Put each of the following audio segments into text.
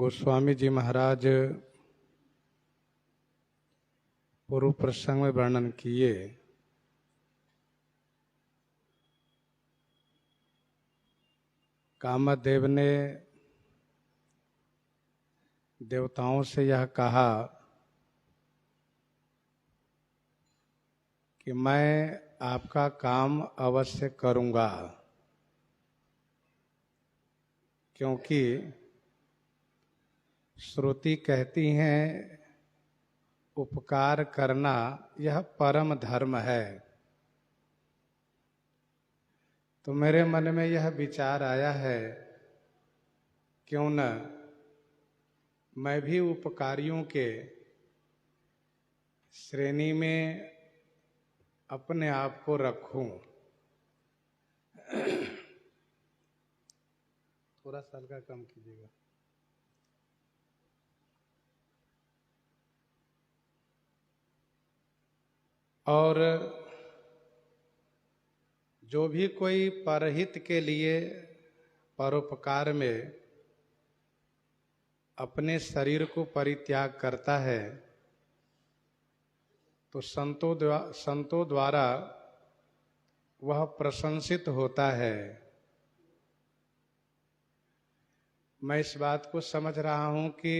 गोस्वामी जी महाराज पूर्व प्रसंग में वर्णन किए कामदेव ने देवताओं से यह कहा कि मैं आपका काम अवश्य करूंगा, क्योंकि श्रुति कहती हैं उपकार करना यह परम धर्म है। तो मेरे मन में यह विचार आया है, क्यों न मैं भी उपकारियों के श्रेणी में अपने आप को रखूं। थोड़ा सा हल्का कम कीजिएगा। और जो भी कोई परहित के लिए परोपकार में अपने शरीर को परित्याग करता है तो संतों द्वारा वह प्रशंसित होता है। मैं इस बात को समझ रहा हूं कि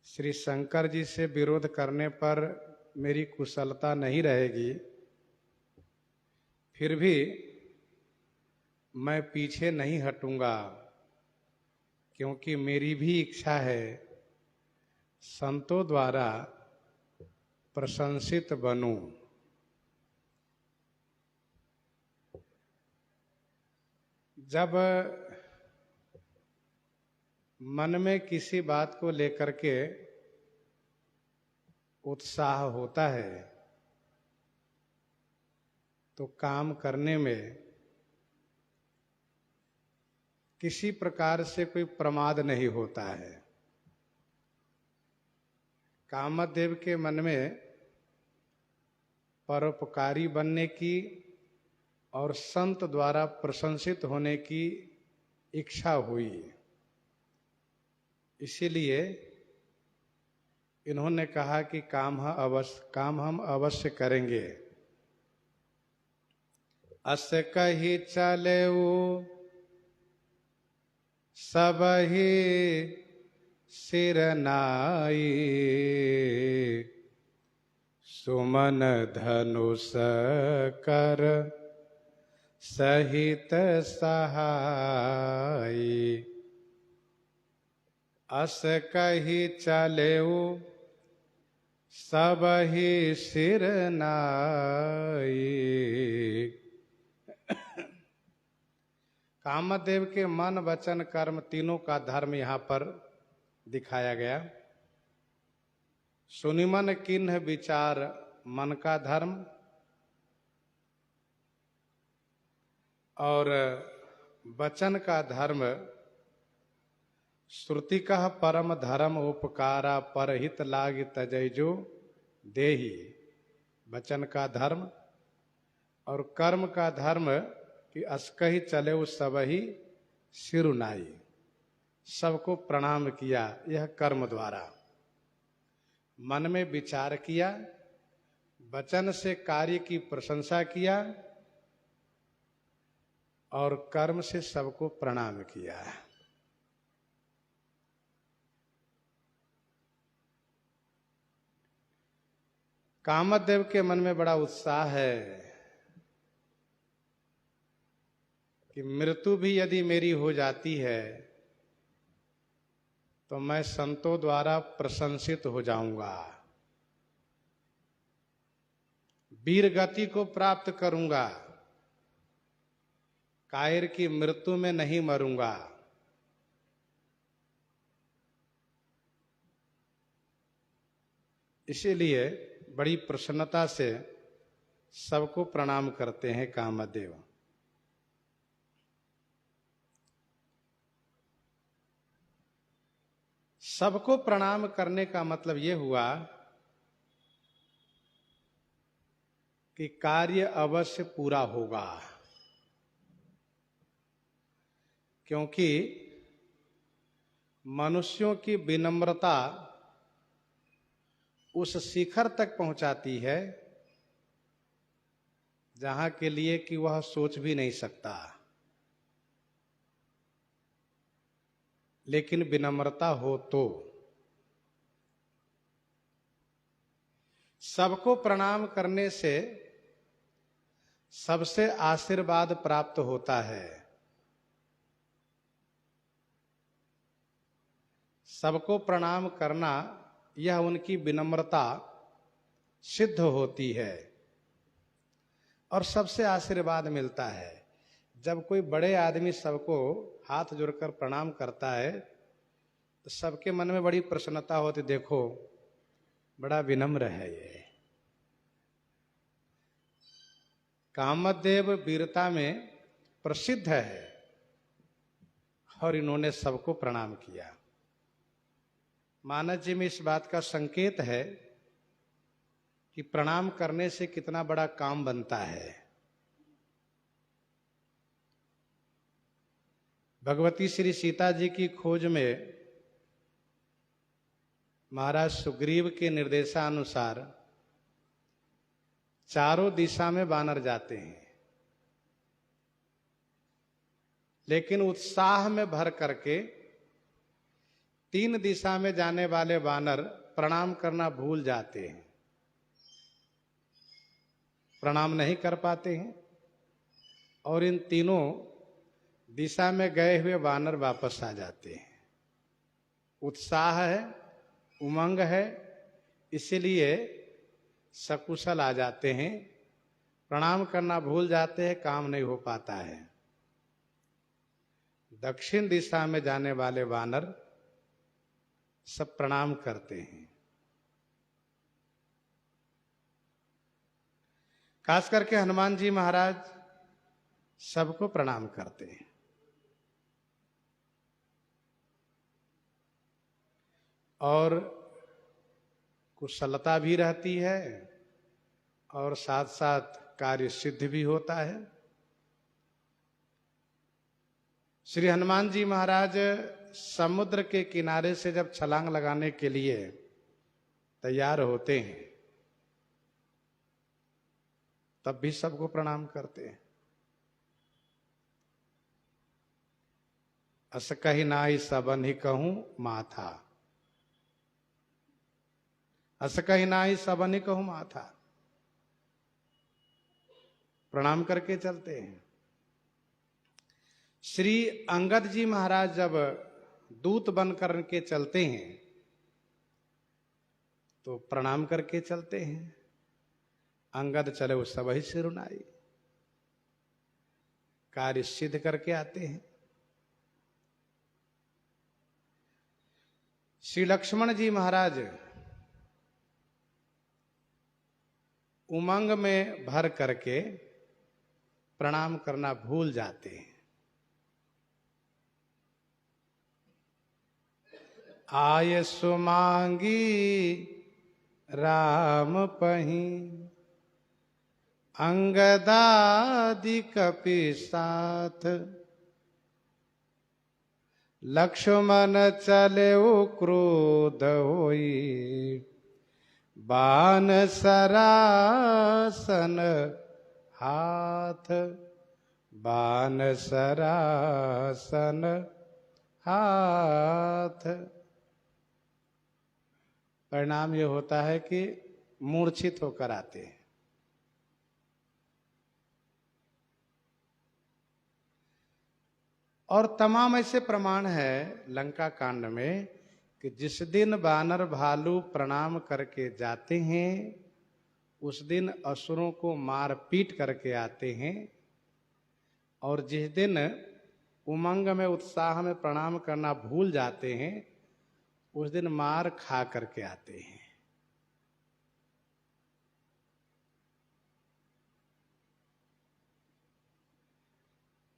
श्री शंकर जी से विरोध करने पर मेरी कुशलता नहीं रहेगी, फिर भी मैं पीछे नहीं हटूंगा, क्योंकि मेरी भी इच्छा है संतों द्वारा प्रशंसित बनूं। जब मन में किसी बात को लेकर के उत्साह होता है तो काम करने में किसी प्रकार से कोई प्रमाद नहीं होता है। कामदेव के मन में परोपकारी बनने की और संत द्वारा प्रशंसित होने की इच्छा हुई, इसीलिए इन्होंने कहा कि काम हम अवश्य करेंगे। अस कही चलेऊ सबहि सिर नाई, सुमन धनुष कर सहित सहाई। अस कही चलेऊ सबहि सिर नाई। कामदेव के मन वचन कर्म तीनों का धर्म यहाँ पर दिखाया गया। सुनिमन किन्ह विचार मन का धर्म, और वचन का धर्म श्रुति कह परम धर्म उपकारा परहित लाग तजैजो देहि। वचन का धर्म और कर्म का धर्म कि अस्कहि चले उस सबहि सिरुनाई, सबको प्रणाम किया। यह कर्म द्वारा मन में विचार किया, वचन से कार्य की प्रशंसा किया और कर्म से सबको प्रणाम किया। कामदेव के मन में बड़ा उत्साह है कि मृत्यु भी यदि मेरी हो जाती है तो मैं संतों द्वारा प्रशंसित हो जाऊंगा, वीर गति को प्राप्त करूंगा, कायर की मृत्यु में नहीं मरूंगा। इसीलिए बड़ी प्रसन्नता से सबको प्रणाम करते हैं कामदेव। सबको प्रणाम करने का मतलब ये हुआ कि कार्य अवश्य पूरा होगा, क्योंकि मनुष्यों की विनम्रता उस शिखर तक पहुंचाती है जहां के लिए कि वह सोच भी नहीं सकता। लेकिन विनम्रता हो तो सबको प्रणाम करने से सबसे आशीर्वाद प्राप्त होता है। सबको प्रणाम करना यह उनकी विनम्रता सिद्ध होती है और सबसे आशीर्वाद मिलता है। जब कोई बड़े आदमी सबको हाथ जोड़कर प्रणाम करता है तो सबके मन में बड़ी प्रसन्नता होती, देखो बड़ा विनम्र है ये। कामदेव वीरता में प्रसिद्ध है और इन्होंने सबको प्रणाम किया। मानस जी में इस बात का संकेत है कि प्रणाम करने से कितना बड़ा काम बनता है। भगवती श्री सीता जी की खोज में महाराज सुग्रीव के निर्देशानुसार चारों दिशा में वानर जाते हैं, लेकिन उत्साह में भर करके 3 दिशा में जाने वाले वानर प्रणाम करना भूल जाते हैं, प्रणाम नहीं कर पाते हैं और इन तीनों दिशा में गए हुए वानर वापस आ जाते हैं। उत्साह है, उमंग है, इसलिए सकुशल आ जाते हैं, प्रणाम करना भूल जाते हैं, काम नहीं हो पाता है। दक्षिण दिशा में जाने वाले वानर सब प्रणाम करते हैं, खास करके हनुमान जी महाराज सबको प्रणाम करते हैं। और कुशलता भी रहती है और साथ साथ कार्य सिद्ध भी होता है। श्री हनुमान जी महाराज समुद्र के किनारे से जब छलांग लगाने के लिए तैयार होते हैं तब भी सबको प्रणाम करते हैं। अस कही नाई सबन ही कहूं माथा, अस कही नाई सबन ही कहूं माथा, प्रणाम करके चलते हैं। श्री अंगद जी महाराज जब दूत बन करके चलते हैं तो प्रणाम करके चलते हैं। अंगद चले वो सब ही सिरुनाई, कार्य सिद्ध करके आते हैं। श्री लक्ष्मण जी महाराज उमंग में भर करके प्रणाम करना भूल जाते हैं। आय सुमांगी राम पही, अंगदादि कपि साथ, लक्ष्मण चले क्रोध होई, बान सरासन हाथ, बान सरासन हाथ। परिणाम ये होता है कि मूर्छित होकर आते हैं। और तमाम ऐसे प्रमाण है लंका कांड में कि जिस दिन वानर भालू प्रणाम करके जाते हैं उस दिन असुरों को मार पीट करके आते हैं, और जिस दिन उमंग में उत्साह में प्रणाम करना भूल जाते हैं उस दिन मार खा करके आते हैं।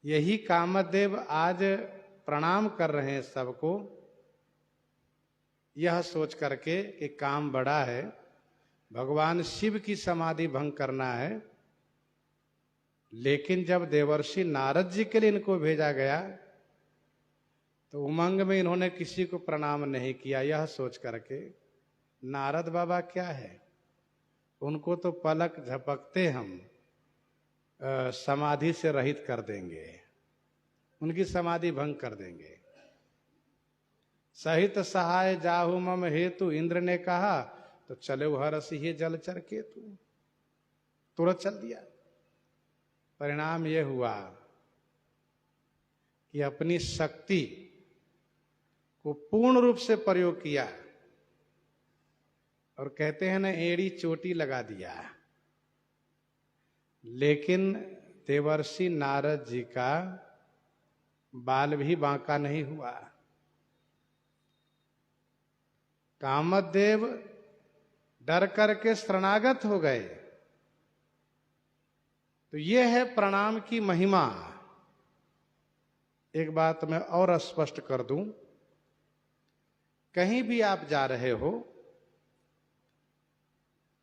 यही कामदेव आज प्रणाम कर रहे हैं सबको, यह सोच करके कि काम बड़ा है, भगवान शिव की समाधि भंग करना है। लेकिन जब देवर्षि नारद जी के लिए इनको भेजा गया तो उमंग में इन्होंने किसी को प्रणाम नहीं किया, यह सोच करके नारद बाबा क्या है, उनको तो पलक झपकते हम समाधि से रहित कर देंगे, उनकी समाधि भंग कर देंगे। सहित सहाय जाहु मम हेतु, इंद्र ने कहा तो चले हरस ही जलचर केतु, तुरंत चल दिया। परिणाम यह हुआ कि अपनी शक्ति को पूर्ण रूप से प्रयोग किया और कहते हैं ना एड़ी चोटी लगा दिया। लेकिन देवर्षि नारद जी का बाल भी बांका नहीं हुआ। कामदेव डर करके शरणागत हो गए। तो यह है प्रणाम की महिमा। एक बात मैं और स्पष्ट कर दूं, कहीं भी आप जा रहे हो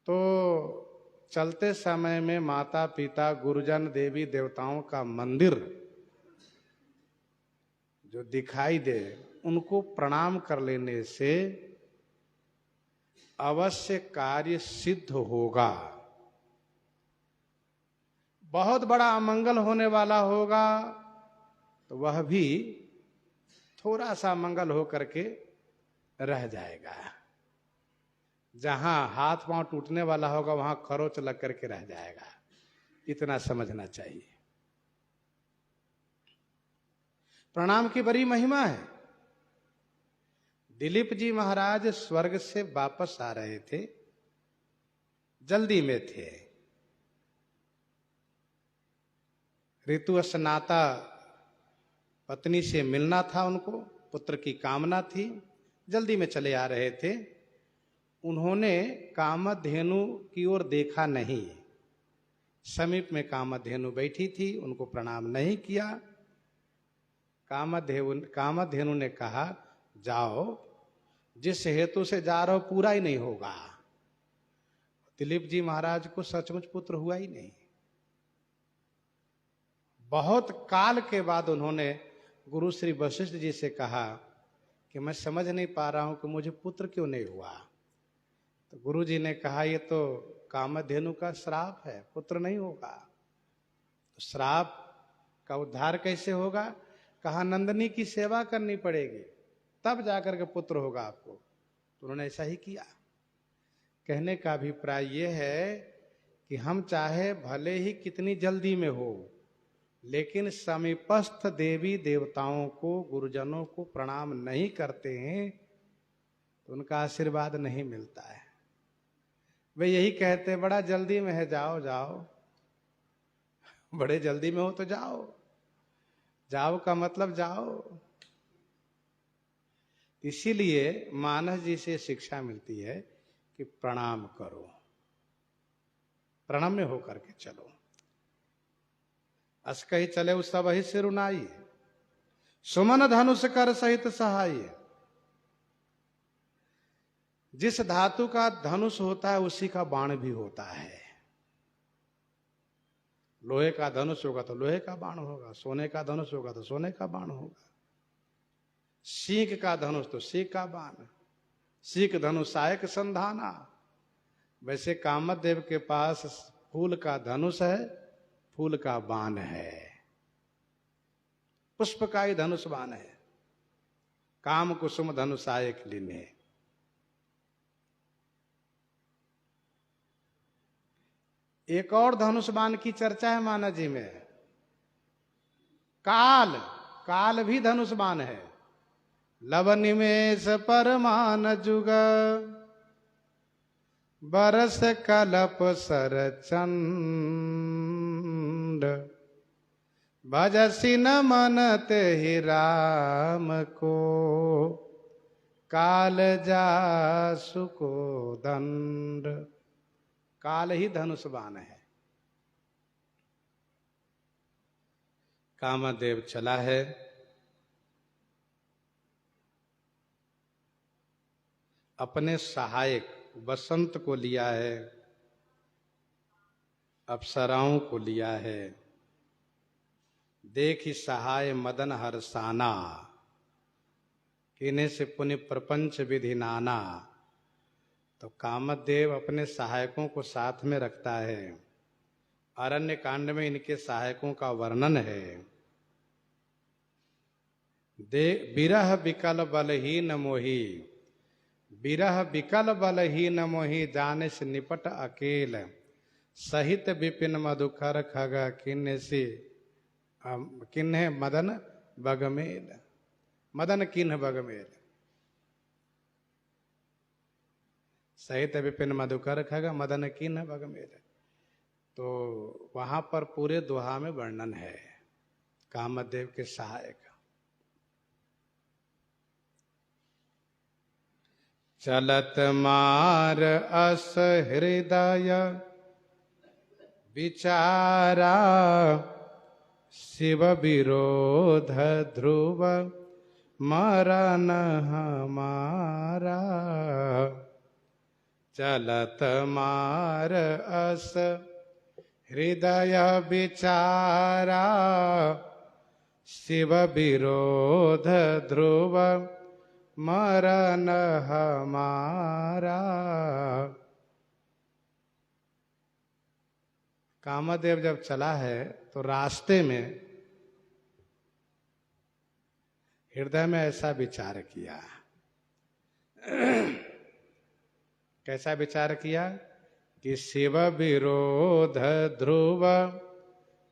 तो चलते समय में माता पिता गुरुजन देवी देवताओं का मंदिर जो दिखाई दे उनको प्रणाम कर लेने से अवश्य कार्य सिद्ध होगा। बहुत बड़ा अमंगल होने वाला होगा तो वह भी थोड़ा सा मंगल होकर के रह जाएगा। जहां हाथ पांव टूटने वाला होगा वहां खरोच लग करके रह जाएगा। इतना समझना चाहिए। प्रणाम की बड़ी महिमा है। दिलीप जी महाराज स्वर्ग से वापस आ रहे थे, जल्दी में थे। ऋतु स्नाता पत्नी से मिलना था उनको, पुत्र की कामना थी, जल्दी में चले आ रहे थे। उन्होंने कामधेनु की ओर देखा नहीं। समीप में कामधेनु बैठी थी, उनको प्रणाम नहीं किया। कामधेनु ने कहा जाओ, जिस हेतु से जा रहे हो पूरा ही नहीं होगा। दिलीप जी महाराज को सचमुच पुत्र हुआ ही नहीं। बहुत काल के बाद उन्होंने गुरु श्री वशिष्ठ जी से कहा कि मैं समझ नहीं पा रहा हूं कि मुझे पुत्र क्यों नहीं हुआ। तो गुरु जी ने कहा ये तो कामधेनु का श्राप है, पुत्र नहीं होगा। तो श्राप का उद्धार कैसे होगा? कहा नंदनी की सेवा करनी पड़ेगी, तब जाकर के पुत्र होगा आपको। तो उन्होंने ऐसा ही किया। कहने का अभिप्राय यह है कि हम चाहे भले ही कितनी जल्दी में हो, लेकिन समीपस्थ देवी देवताओं को, गुरुजनों को प्रणाम नहीं करते हैं तो उनका आशीर्वाद नहीं मिलता है। वे यही कहते बड़ा जल्दी में है, जाओ जाओ। बड़े जल्दी में हो तो जाओ, जाओ का मतलब जाओ। इसीलिए मानस जी से शिक्षा मिलती है कि प्रणाम करो, प्रणम्य होकर के चलो। अस कही चले उस सब ही सिर उनाई, सुमन धनुष कर सहित सहाय। जिस धातु का धनुष होता है उसी का बाण भी होता है। लोहे का धनुष होगा तो लोहे का बाण होगा, सोने का धनुष होगा तो सोने का बाण होगा, सींग का धनुष तो सींग का बाण, सीख धनुषायक संधाना। वैसे कामदेव के पास फूल का धनुष है, फूल का बाण है, पुष्प का ही धनुष बाण है। काम कुसुम धनुषायक लिने। एक और धनुष बाण की चर्चा है मानस जी में। काल, काल भी धनुष बाण है। लव निमेष परमान जुग, बरस कलप सरचंड। भजसी न मनते ही राम को, काल जासु को दंड। काल ही धनुष बाण है। कामदेव चला है, अपने सहायक बसंत को लिया है, अप्सराओं को लिया है। देखी सहाय मदन हरसाना, किन्हीं से पुनि प्रपंच विधि नाना। तो कामदेव अपने सहायकों को साथ में रखता है। अरण्य कांड में इनके सहायकों का वर्णन है। दे बिरह विकल बलहीन मोही, बिरह विकल बलहीन मोही, जानिस निपट अकेल, सहित विपिन मधुकर खग, किन्ह मदन बगमेल। मदन किन्ह बगमेल, सहित विपिन मधुकर खग, मदन किन्ह बगमेल। तो वहां पर पूरे दोहा में वर्णन है कामदेव के सहायक। चलत मार अस हृदय विचारा, शिव विरोध ध्रुव मरण हमारा। चलत मार अस हृदय विचारा, शिव विरोध ध्रुव मरण हमारा। कामदेव जब चला है तो रास्ते में हृदय में ऐसा विचार किया। कैसा विचार किया कि शिव विरोध ध्रुव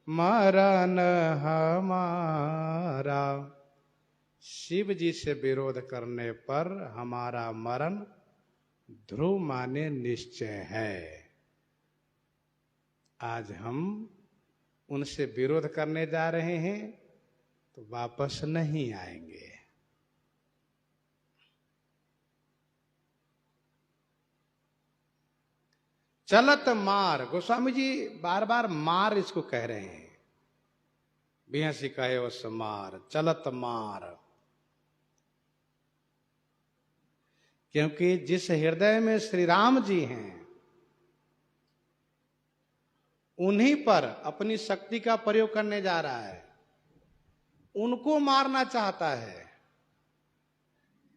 मरण हमारा, शिव जी से विरोध करने पर हमारा मरण ध्रुव माने निश्चय है। आज हम उनसे विरोध करने जा रहे हैं तो वापस नहीं आएंगे। चलत मार, गोस्वामी जी बार बार मार इसको कह रहे हैं। बिहसी कहे उस मार, चलत मार। क्योंकि जिस हृदय में श्री राम जी हैं उन्हीं पर अपनी शक्ति का प्रयोग करने जा रहा है, उनको मारना चाहता है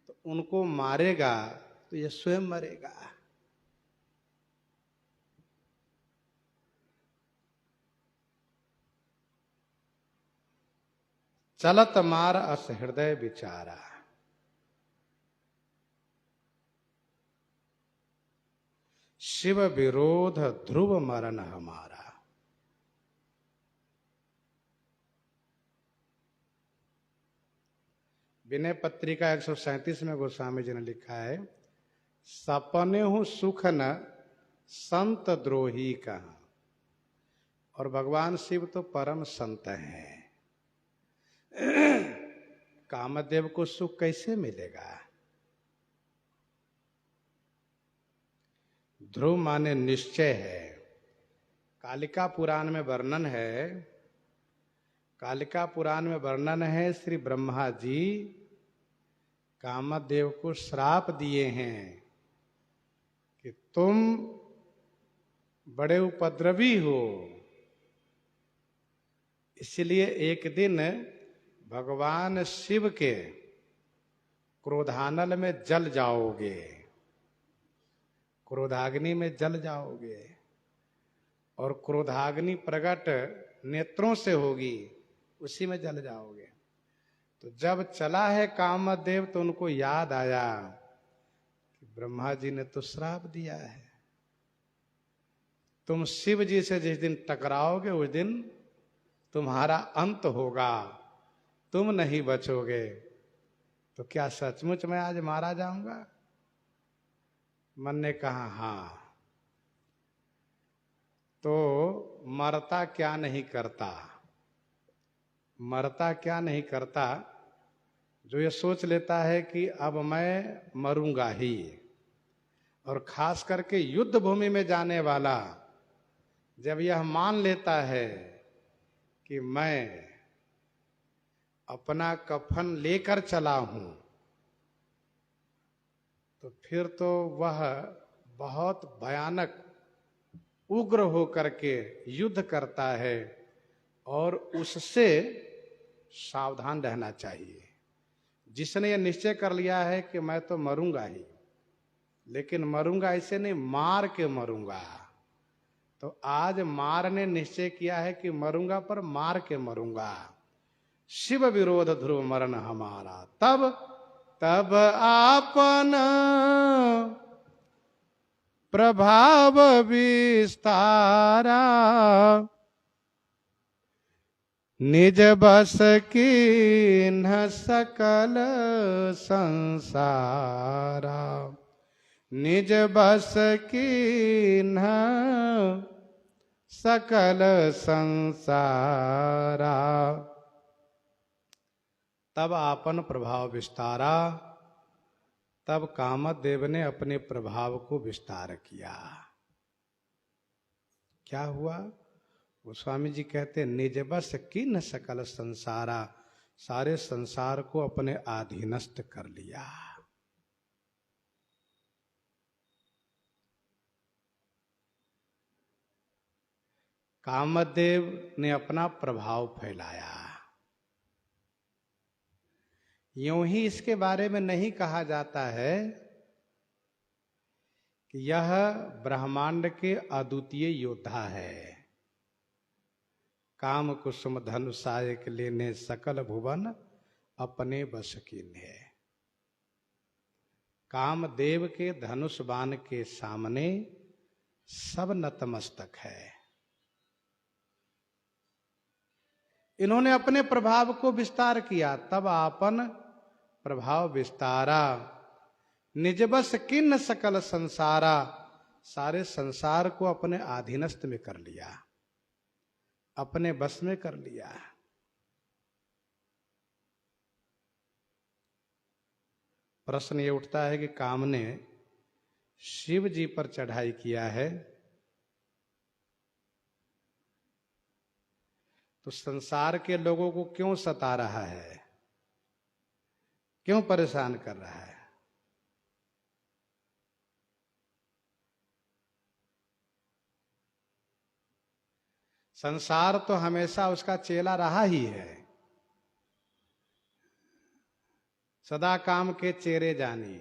तो उनको मारेगा तो ये स्वयं मरेगा। चलत मार अस हृदय विचारा, शिव विरोध ध्रुव मरण हमारा। विनय पत्रिका 137 में गोस्वामी जी ने लिखा है, सपने हूं सुख न संत द्रोही कहा। और भगवान शिव तो परम संत हैं, कामदेव को सुख कैसे मिलेगा। ध्रुव माने निश्चय है। कालिका पुराण में वर्णन है, कालिका पुराण में वर्णन है श्री ब्रह्मा जी कामदेव को श्राप दिए हैं कि तुम बड़े उपद्रवी हो, इसलिए एक दिन भगवान शिव के क्रोधानल में जल जाओगे, क्रोधाग्नि में जल जाओगे और क्रोधाग्नि प्रकट नेत्रों से होगी, उसी में जल जाओगे। तो जब चला है कामदेव तो उनको याद आया कि ब्रह्मा जी ने तो श्राप दिया है, तुम शिव जी से जिस दिन टकराओगे उस दिन तुम्हारा अंत होगा, तुम नहीं बचोगे। तो क्या सचमुच मैं आज मारा जाऊंगा? मन ने कहा हाँ। तो मरता क्या नहीं करता, मरता क्या नहीं करता, जो ये सोच लेता है कि अब मैं मरूंगा ही, और खास करके युद्ध भूमि में जाने वाला जब यह मान लेता है कि मैं अपना कफन लेकर चला हूं, तो फिर तो वह बहुत भयानक उग्र होकर के युद्ध करता है और उससे सावधान रहना चाहिए। जिसने ये निश्चय कर लिया है कि मैं तो मरूंगा ही, लेकिन मरूंगा ऐसे नहीं, मार के मरूंगा, तो आज मार ने निश्चय किया है कि मरूंगा पर मार के मरूंगा। शिव विरोध ध्रुव मरण हमारा, तब तब आपन प्रभाव विस्तारा, निज बस की न सकल संसारा, निज बस की न सकल संसारा, तब आपन प्रभाव विस्तारा। तब कामदेव ने अपने प्रभाव को विस्तार किया। क्या हुआ? वो स्वामी जी कहते निज बस किन सकल संसारा, सारे संसार को अपने अधीनस्थ कर लिया। कामदेव ने अपना प्रभाव फैलाया। यूं ही इसके बारे में नहीं कहा जाता है कि यह ब्रह्मांड के अद्वितीय योद्धा है। काम कुसुम धनुषाय के लेने सकल भुवन अपने बस कीन्हे। कामदेव के धनुष बाण के सामने सब नतमस्तक है। इन्होंने अपने प्रभाव को विस्तार किया। तब आपन प्रभाव विस्तारा, निजबस किन्न सकल संसारा, सारे संसार को अपने अधीनस्थ में कर लिया, अपने बस में कर लिया। प्रश्न ये उठता है कि काम ने शिव जी पर चढ़ाई किया है तो संसार के लोगों को क्यों सता रहा है, क्यों परेशान कर रहा है? संसार तो हमेशा उसका चेला रहा ही है। सदा काम के चेरे जानी,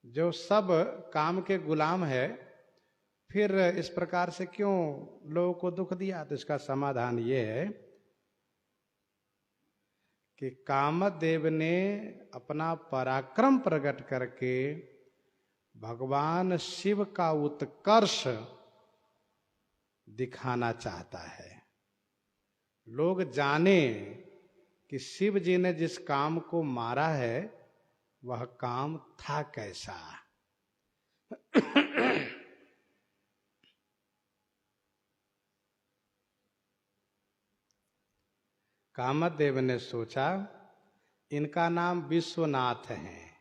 जो सब काम के गुलाम है, फिर इस प्रकार से क्यों लोगों को दुख दिया? तो इसका समाधान ये है कि कामदेव ने अपना पराक्रम प्रकट करके भगवान शिव का उत्कर्ष दिखाना चाहता है। लोग जाने कि शिव जी ने जिस काम को मारा है वह काम था कैसा। कामदेव ने सोचा इनका नाम विश्वनाथ है।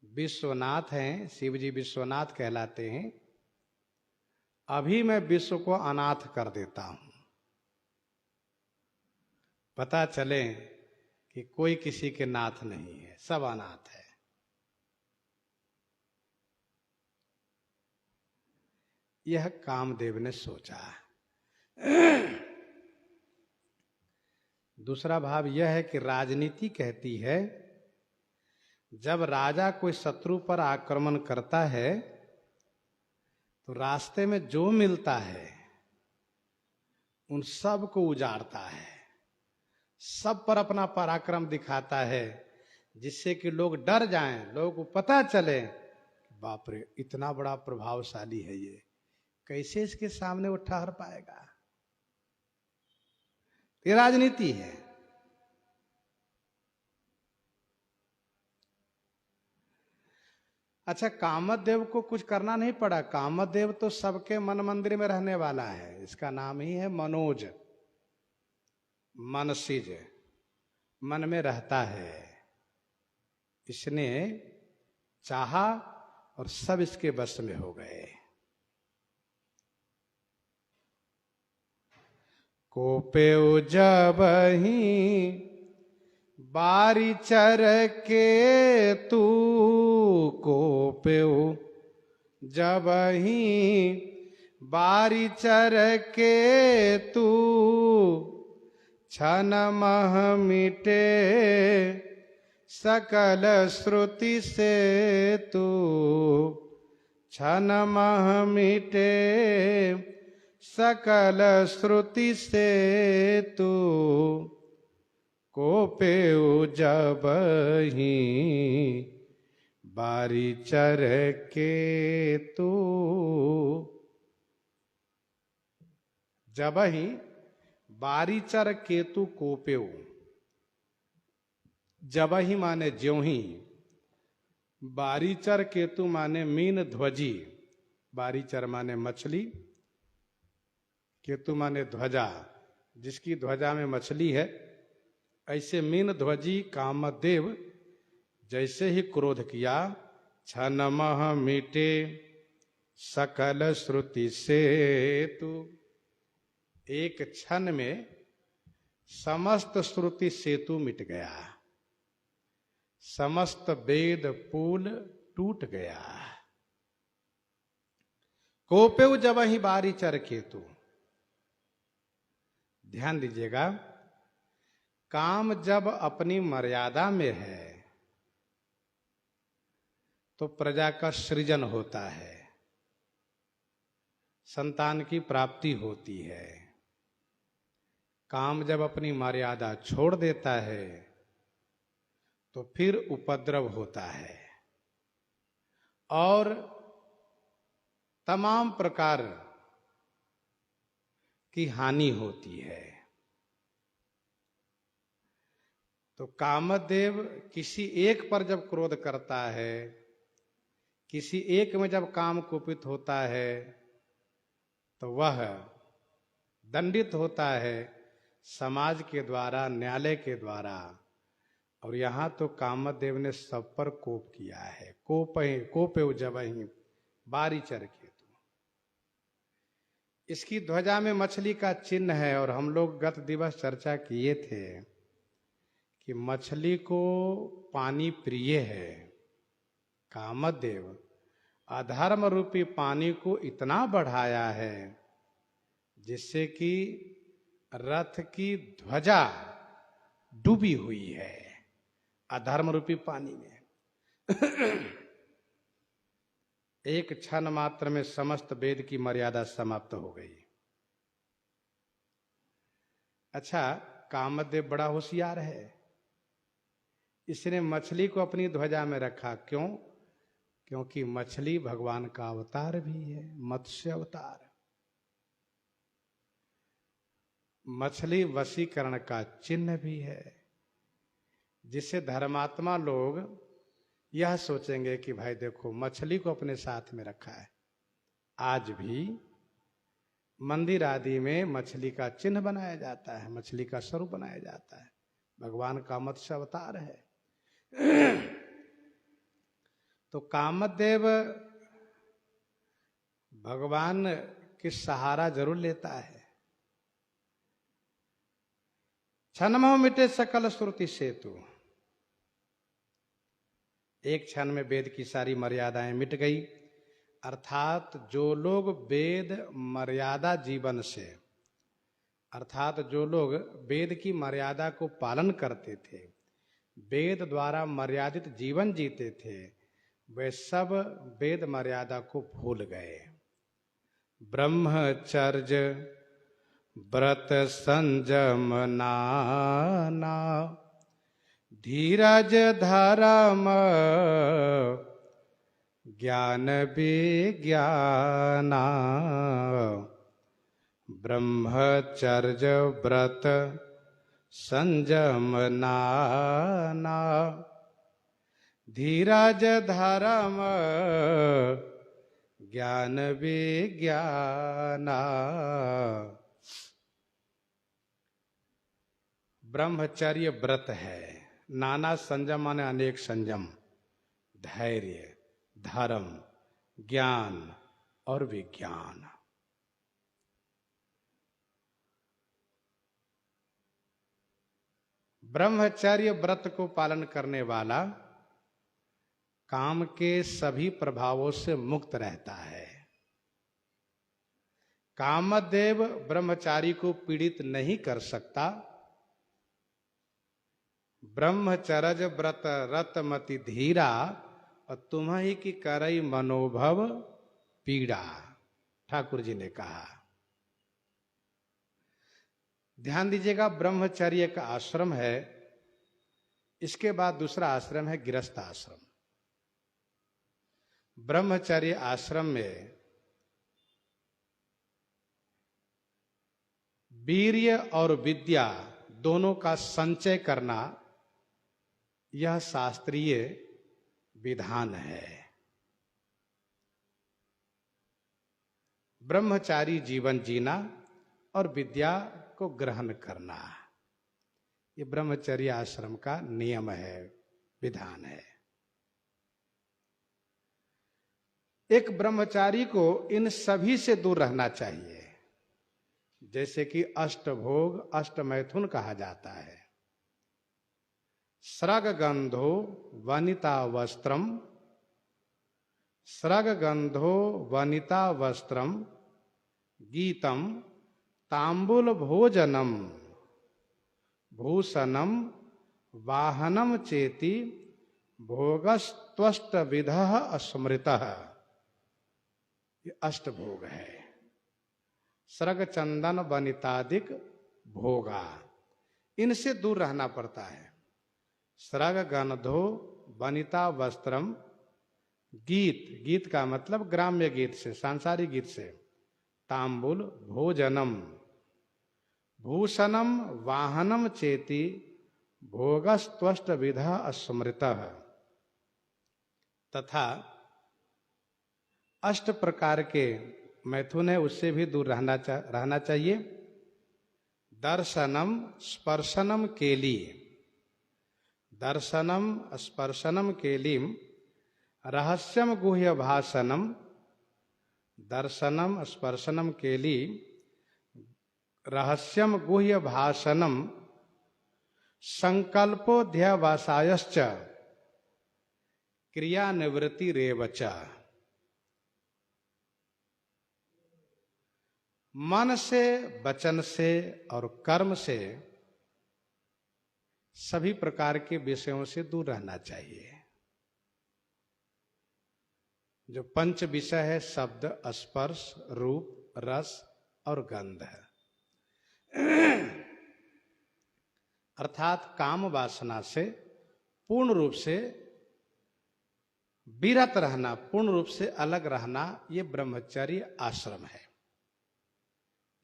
विश्वनाथ हैं, शिव जी विश्वनाथ कहलाते हैं। अभी मैं विश्व को अनाथ कर देता हूं, पता चले कि कोई किसी के नाथ नहीं है, सब अनाथ है। यह कामदेव ने सोचा। दूसरा भाव यह है कि राजनीति कहती है जब राजा कोई शत्रु पर आक्रमण करता है तो रास्ते में जो मिलता है उन सब को उजाड़ता है, सब पर अपना पराक्रम दिखाता है, जिससे कि लोग डर जाएं, लोगों को पता चले बाप रे इतना बड़ा प्रभावशाली है ये, कैसे इसके सामने वो ठहर पाएगा। ये राजनीति है। अच्छा, कामदेव को कुछ करना नहीं पड़ा। कामदेव तो सबके मन मंदिर में रहने वाला है। इसका नाम ही है मनोज, मनसिज, मन में रहता है। इसने चाहा और सब इसके बस में हो गए। कोपेउ जबहि बारी चर के तू, कोपेउ जबहि बारी चर के तू, छन मह मिटे सकल श्रुति से तू, छन मह मिटे सकल श्रुति से तू, कोपेउ जबहि बारी चर के तू। जबहि बारीचर केतु कोपेउ, जबहि माने ज्यों ही, बारीचर केतु माने मीन ध्वजी, बारीचर माने मछली, केतु माने ध्वजा, जिसकी ध्वजा में मछली है। ऐसे मीन ध्वजी कामदेव जैसे ही क्रोध किया, छन मह मिटे सकल श्रुति से तू, एक क्षण में समस्त श्रुति सेतु मिट गया, समस्त वेद पुल टूट गया। कोपेउ जबहि बारीचर केतु। ध्यान दीजिएगा, काम जब अपनी मर्यादा में है तो प्रजा का सृजन होता है, संतान की प्राप्ति होती है। काम जब अपनी मर्यादा छोड़ देता है तो फिर उपद्रव होता है और तमाम प्रकार की हानि होती है। तो कामदेव किसी एक पर जब क्रोध करता है, किसी एक में जब काम कुपित होता है तो वह दंडित होता है समाज के द्वारा, न्यायालय के द्वारा। और यहां तो कामदेव ने सब पर कोप किया है। कोपेउ जबहि बारीचर केतु। इसकी ध्वजा में मछली का चिन्ह है और हम लोग गत दिवस चर्चा किए थे कि मछली को पानी प्रिय है। कामदेव अधर्म रूपी पानी को इतना बढ़ाया है जिससे कि रथ की ध्वजा डूबी हुई है अधर्म रूपी पानी में। एक क्षण मात्र में समस्त वेद की मर्यादा समाप्त हो गई। अच्छा, कामदेव बड़ा होशियार है, इसने मछली को अपनी ध्वजा में रखा। क्यों? क्योंकि मछली भगवान का अवतार भी है, मत्स्य अवतार। मछली वशीकरण का चिन्ह भी है, जिससे धर्मात्मा लोग यह सोचेंगे कि भाई देखो, मछली को अपने साथ में रखा है। आज भी मंदिर आदि में मछली का चिन्ह बनाया जाता है, मछली का स्वरूप बनाया जाता है। भगवान का मत्स्य अवतार है। तो कामदेव भगवान के सहारा जरूर लेता है। क्षण मिटे सकल श्रुति सेतु। एक क्षण में वेद की सारी मर्यादाएं मिट गई। अर्थात जो लोग वेद मर्यादा जीवन से, अर्थात जो लोग वेद की मर्यादा को पालन करते थे, वेद द्वारा मर्यादित जीवन जीते थे, वे सब वेद मर्यादा को भूल गए। ब्रह्मचर्य व्रत संयम नाना, धीरज धर्म ज्ञान विज्ञाना। ब्रह्मचर्य व्रत संयम नाना, धीरज धर्म ज्ञान विज्ञाना। ब्रह्मचर्य व्रत है। नाना संयम माने अनेक संयम, धैर्य, धर्म, ज्ञान और विज्ञान। ब्रह्मचर्य व्रत को पालन करने वाला काम के सभी प्रभावों से मुक्त रहता है। कामदेव ब्रह्मचारी को पीड़ित नहीं कर सकता, ब्रह्मचरज व्रत रतमति धीरा और तुम्हि की करई मनोभव पीड़ा, ठाकुर जी ने कहा। ध्यान दीजिएगा, ब्रह्मचर्य का आश्रम है, इसके बाद दूसरा आश्रम है गृहस्थ आश्रम। ब्रह्मचर्य आश्रम में वीर्य और विद्या दोनों का संचय करना यह शास्त्रीय विधान है। ब्रह्मचारी जीवन जीना और विद्या को ग्रहण करना, ये ब्रह्मचर्य आश्रम का नियम है, विधान है। एक ब्रह्मचारी को इन सभी से दूर रहना चाहिए, जैसे कि अष्टभोग अष्टमैथुन कहा जाता है। स्रग गंधो वनिता वस्त्रम, स्रग गंधो वनिता वस्त्रम, गीतम तांबुल भोजनम, भूषणम वाहनम चेति, भोगस्त्वष्ट विधः स्मृतः। ये अष्टभोग है। स्रग चंदन वनितादिक भोगा, इनसे दूर रहना पड़ता है। स्रग गंधो वनिता वस्त्रम, गीत, गीत का मतलब ग्राम्य गीत से, सांसारिक गीत से। तांबुल भोजनम, भूषणम वाहनम चेति, भोगस्त्वष्ट विधः स्मृतः। तथा अष्ट प्रकार के मैथुन है, उससे भी दूर रहना चाहिए। दर्शनम स्पर्शनम केली, दर्शनम स्पर्शनम केलीम, रहस्यम गुह्य भाषणम, दर्शनम स्पर्शनम केली, रहस्यम गुह्य भाषणम, संकल्पोध्यवसायश्च, क्रिया निवृत्ति रेवच। मन से, वचन से और कर्म से सभी प्रकार के विषयों से दूर रहना चाहिए। जो पंच विषय है, शब्द, स्पर्श, रूप, रस और गंध, अर्थात काम वासना से पूर्ण रूप से विरत रहना, पूर्ण रूप से अलग रहना, ये ब्रह्मचर्य आश्रम है।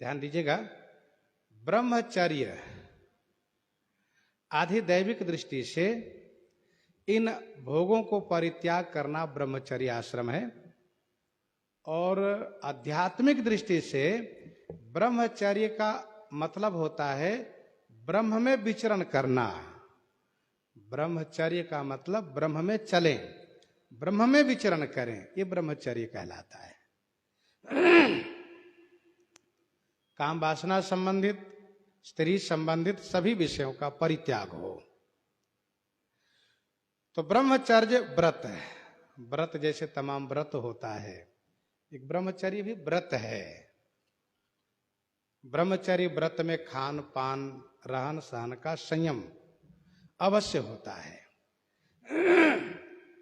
ध्यान दीजिएगा, ब्रह्मचर्य आधिदैविक दृष्टि से इन भोगों को परित्याग करना ब्रह्मचर्य आश्रम है, और आध्यात्मिक दृष्टि से ब्रह्मचर्य का मतलब होता है ब्रह्म में विचरण करना। ब्रह्मचर्य का मतलब ब्रह्म में चलें, ब्रह्म में विचरण करें, ये ब्रह्मचर्य कहलाता है। काम वासना संबंधित, स्त्री संबंधित सभी विषयों का परित्याग हो। तो ब्रह्मचर्य व्रत है। व्रत जैसे तमाम व्रत होता है, एक ब्रह्मचर्य भी व्रत है। ब्रह्मचर्य व्रत में खान पान रहन सहन का संयम अवश्य होता है।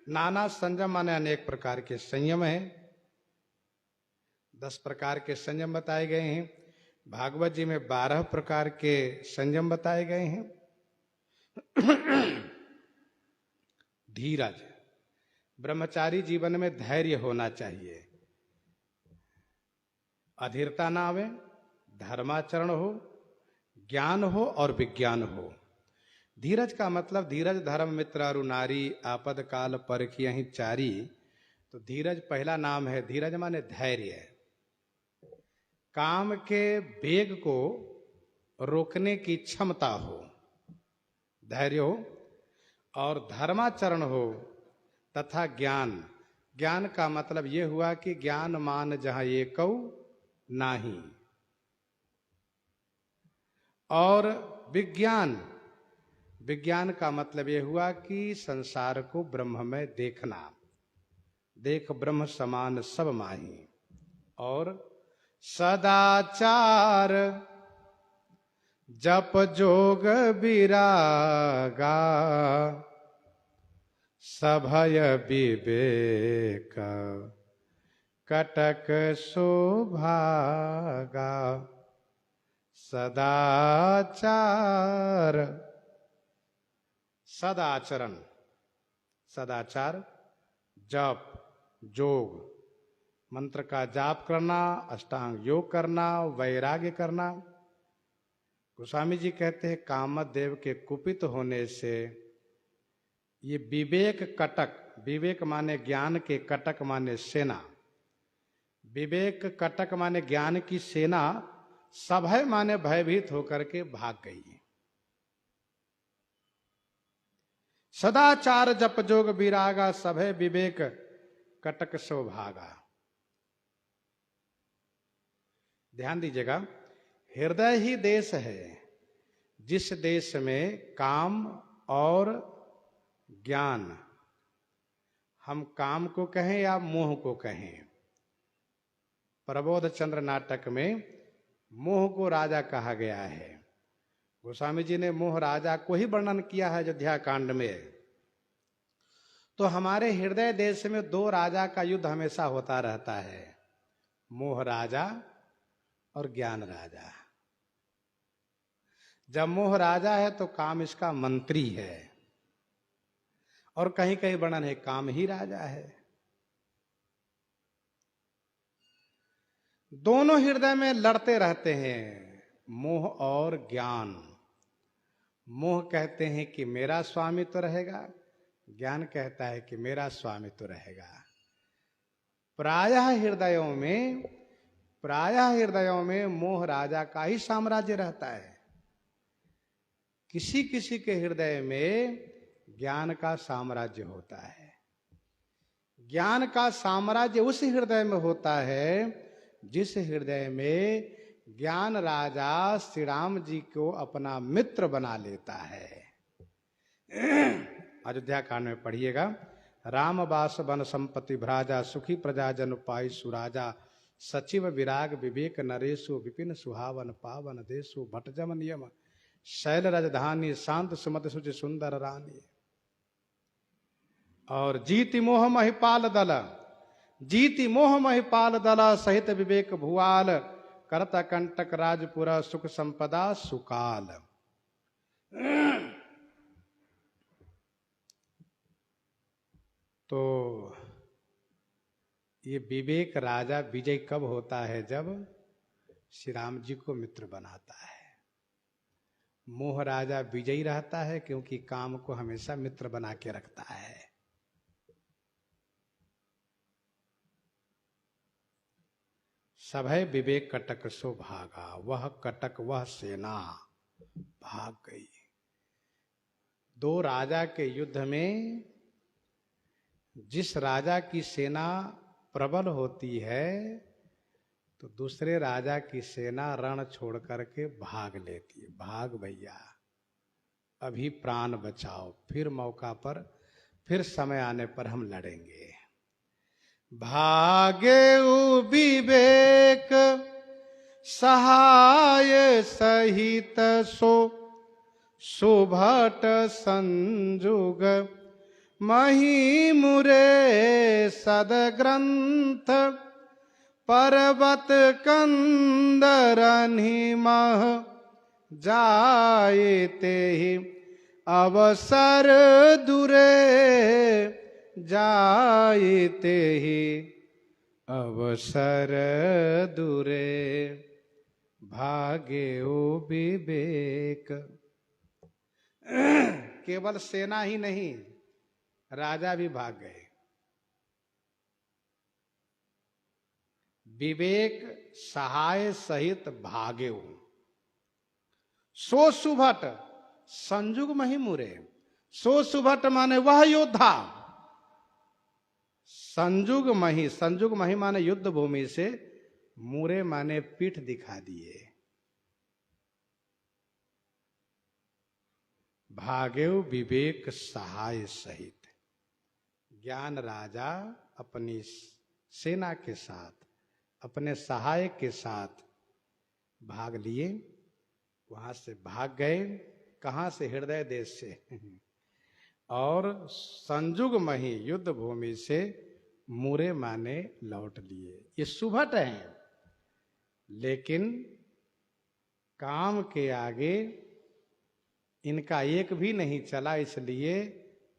नाना संयम माने अनेक प्रकार के संयम हैं। 10 प्रकार के संयम बताए गए हैं। भागवत जी में 12 प्रकार के संयम बताए गए हैं। धीरज, ब्रह्मचारी जीवन में धैर्य होना चाहिए, अधीरता ना आवे, धर्माचरण हो, ज्ञान हो और विज्ञान हो। धीरज का मतलब धीरज धर्म मित्र अरु नारी, आपद काल परखियहि चारी। तो धीरज पहला नाम है। धीरज माने धैर्य, काम के वेग को रोकने की क्षमता हो, धैर्य हो, और धर्माचरण हो तथा ज्ञान। ज्ञान का मतलब यह हुआ कि ज्ञान मान जहां एकौ नाही, और विज्ञान, विज्ञान का मतलब यह हुआ कि संसार को ब्रह्म में देखना, देख ब्रह्म समान सब माही। और सदाचार, जप जोग विरागा सभय विवेक कटक सुभागा सदाचार सदाचरण सदाचार जप जोग मंत्र का जाप करना, अष्टांग योग करना, वैराग्य करना। गोस्वामी जी कहते हैं कामदेव के कुपित होने से ये विवेक कटक, विवेक माने ज्ञान के, कटक माने सेना, विवेक कटक माने ज्ञान की सेना सभय माने भयभीत होकर के भाग गई। सदाचार जप जोग विरागा सभय विवेक कटक सो भागा। ध्यान दीजिएगा, हृदय ही देश है जिस देश में काम और ज्ञान, हम काम को कहें या मोह को कहें, प्रबोध चंद्र नाटक में मोह को राजा कहा गया है। गोस्वामी जी ने मोह राजा को ही वर्णन किया है अयोध्या कांड में। तो हमारे हृदय देश में दो राजा का युद्ध हमेशा होता रहता है, मोह राजा और ज्ञान राजा। जब मोह राजा है तो काम इसका मंत्री है, और कहीं कहीं वर्णन है काम ही राजा है। दोनों हृदय में लड़ते रहते हैं, मोह और ज्ञान। मोह कहते हैं कि मेरा स्वामित्व रहेगा, ज्ञान कहता है कि मेरा स्वामित्व रहेगा। प्रायः हृदयों में मोह राजा का ही साम्राज्य रहता है। किसी किसी के हृदय में ज्ञान का साम्राज्य होता है। ज्ञान का साम्राज्य उस हृदय में होता है जिस हृदय में ज्ञान राजा श्री राम जी को अपना मित्र बना लेता है। अयोध्या कांड में पढ़िएगा, राम बास वन संपत्ति भ्राजा सुखी प्रजा जन पाई सुराजा सचिव विराग विवेक नरेशु विपिन सुहावन पावन देशु भटजम नियम शैल राजधानी शांत सुमति सुचि सुंदर रानी। और जीति मोह महिपाल दल सहित विवेक भुआल करता कंटक राजपुरा सुख संपदा सुकाल। तो ये विवेक राजा विजय कब होता है? जब श्री राम जी को मित्र बनाता है। मोह राजा विजयी रहता है क्योंकि काम को हमेशा मित्र बना के रखता है। सभय विवेक कटक सो भागा, वह कटक वह सेना भाग गई। दो राजा के युद्ध में जिस राजा की सेना प्रबल होती है तो दूसरे राजा की सेना रण छोड़ करके भाग लेती है। भाग भैया, अभी प्राण बचाओ, फिर मौका पर, फिर समय आने पर हम लड़ेंगे। भागे विवेक सहाय सहित सो सुभट संजुग मही मुरे सदग्रंथ पर्वत कंदरनि मह जायते ही अवसर दुरे जायते ही अवसर दुरे भागे ओ विवेक। केवल सेना ही नहीं, राजा भी भाग गए। विवेक सहाय सहित भागे सो सुभट संजुग मही मुरे। सो सुभट माने वह योद्धा, संजुग मही माने युद्ध भूमि से, मुरे माने पीठ दिखा दिए। भागेव विवेक सहाय सहित, ज्ञान राजा अपनी सेना के साथ, अपने सहायक के साथ भाग लिए। वहां से भाग गए। कहां से? हृदय देश से। और संजुग मही युद्ध भूमि से मुरे माने लौट लिए। ये सुभट हैं, लेकिन काम के आगे इनका एक भी नहीं चला, इसलिए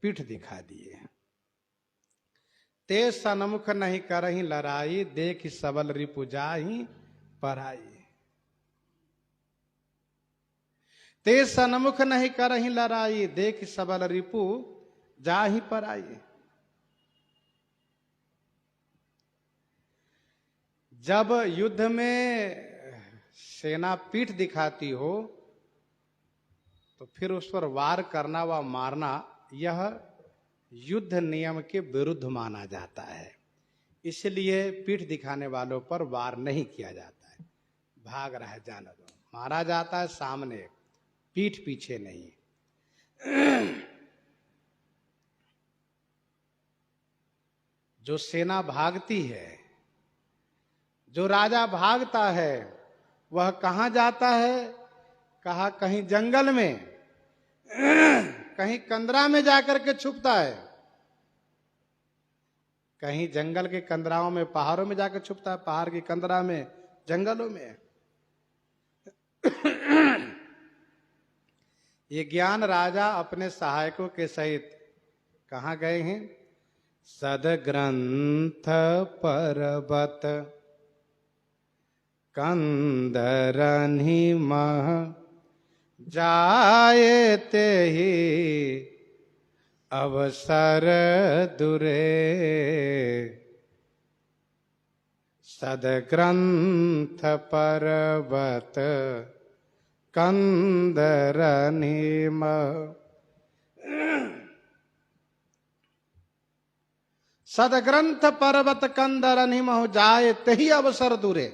पीठ दिखा दिए। ते सन्मुख नहीं करही लड़ाई, देख सबल रिपु जाहि पराई। ते सन्मुख नहीं करही लड़ाई, देख सबल रिपु जाहि पराई। जब युद्ध में सेना पीठ दिखाती हो तो फिर उस पर वार करना व मारना यह युद्ध नियम के विरुद्ध माना जाता है। इसलिए पीठ दिखाने वालों पर वार नहीं किया जाता है। भाग रहा है जाने दो, मारा जाता है सामने, पीठ पीछे नहीं। जो सेना भागती है, जो राजा भागता है, वह कहां जाता है? कहा कहीं जंगल में, कहीं कंदरा में जाकर के छुपता है, कहीं जंगल के कंदराओं में, पहाड़ों में जाकर छुपता है, पहाड़ की कंदरा में, जंगलों में। ये ज्ञान राजा अपने सहायकों के सहित कहां गए हैं? सदग्रंथ पर्वत कंदरनि मह जाए ते ही अवसर दुरे। सदग्रंथ पर्वत कंदरनि मह। सदग्रंथ पर्वत कंदरनि मह जाए ते ही अवसर दुरे।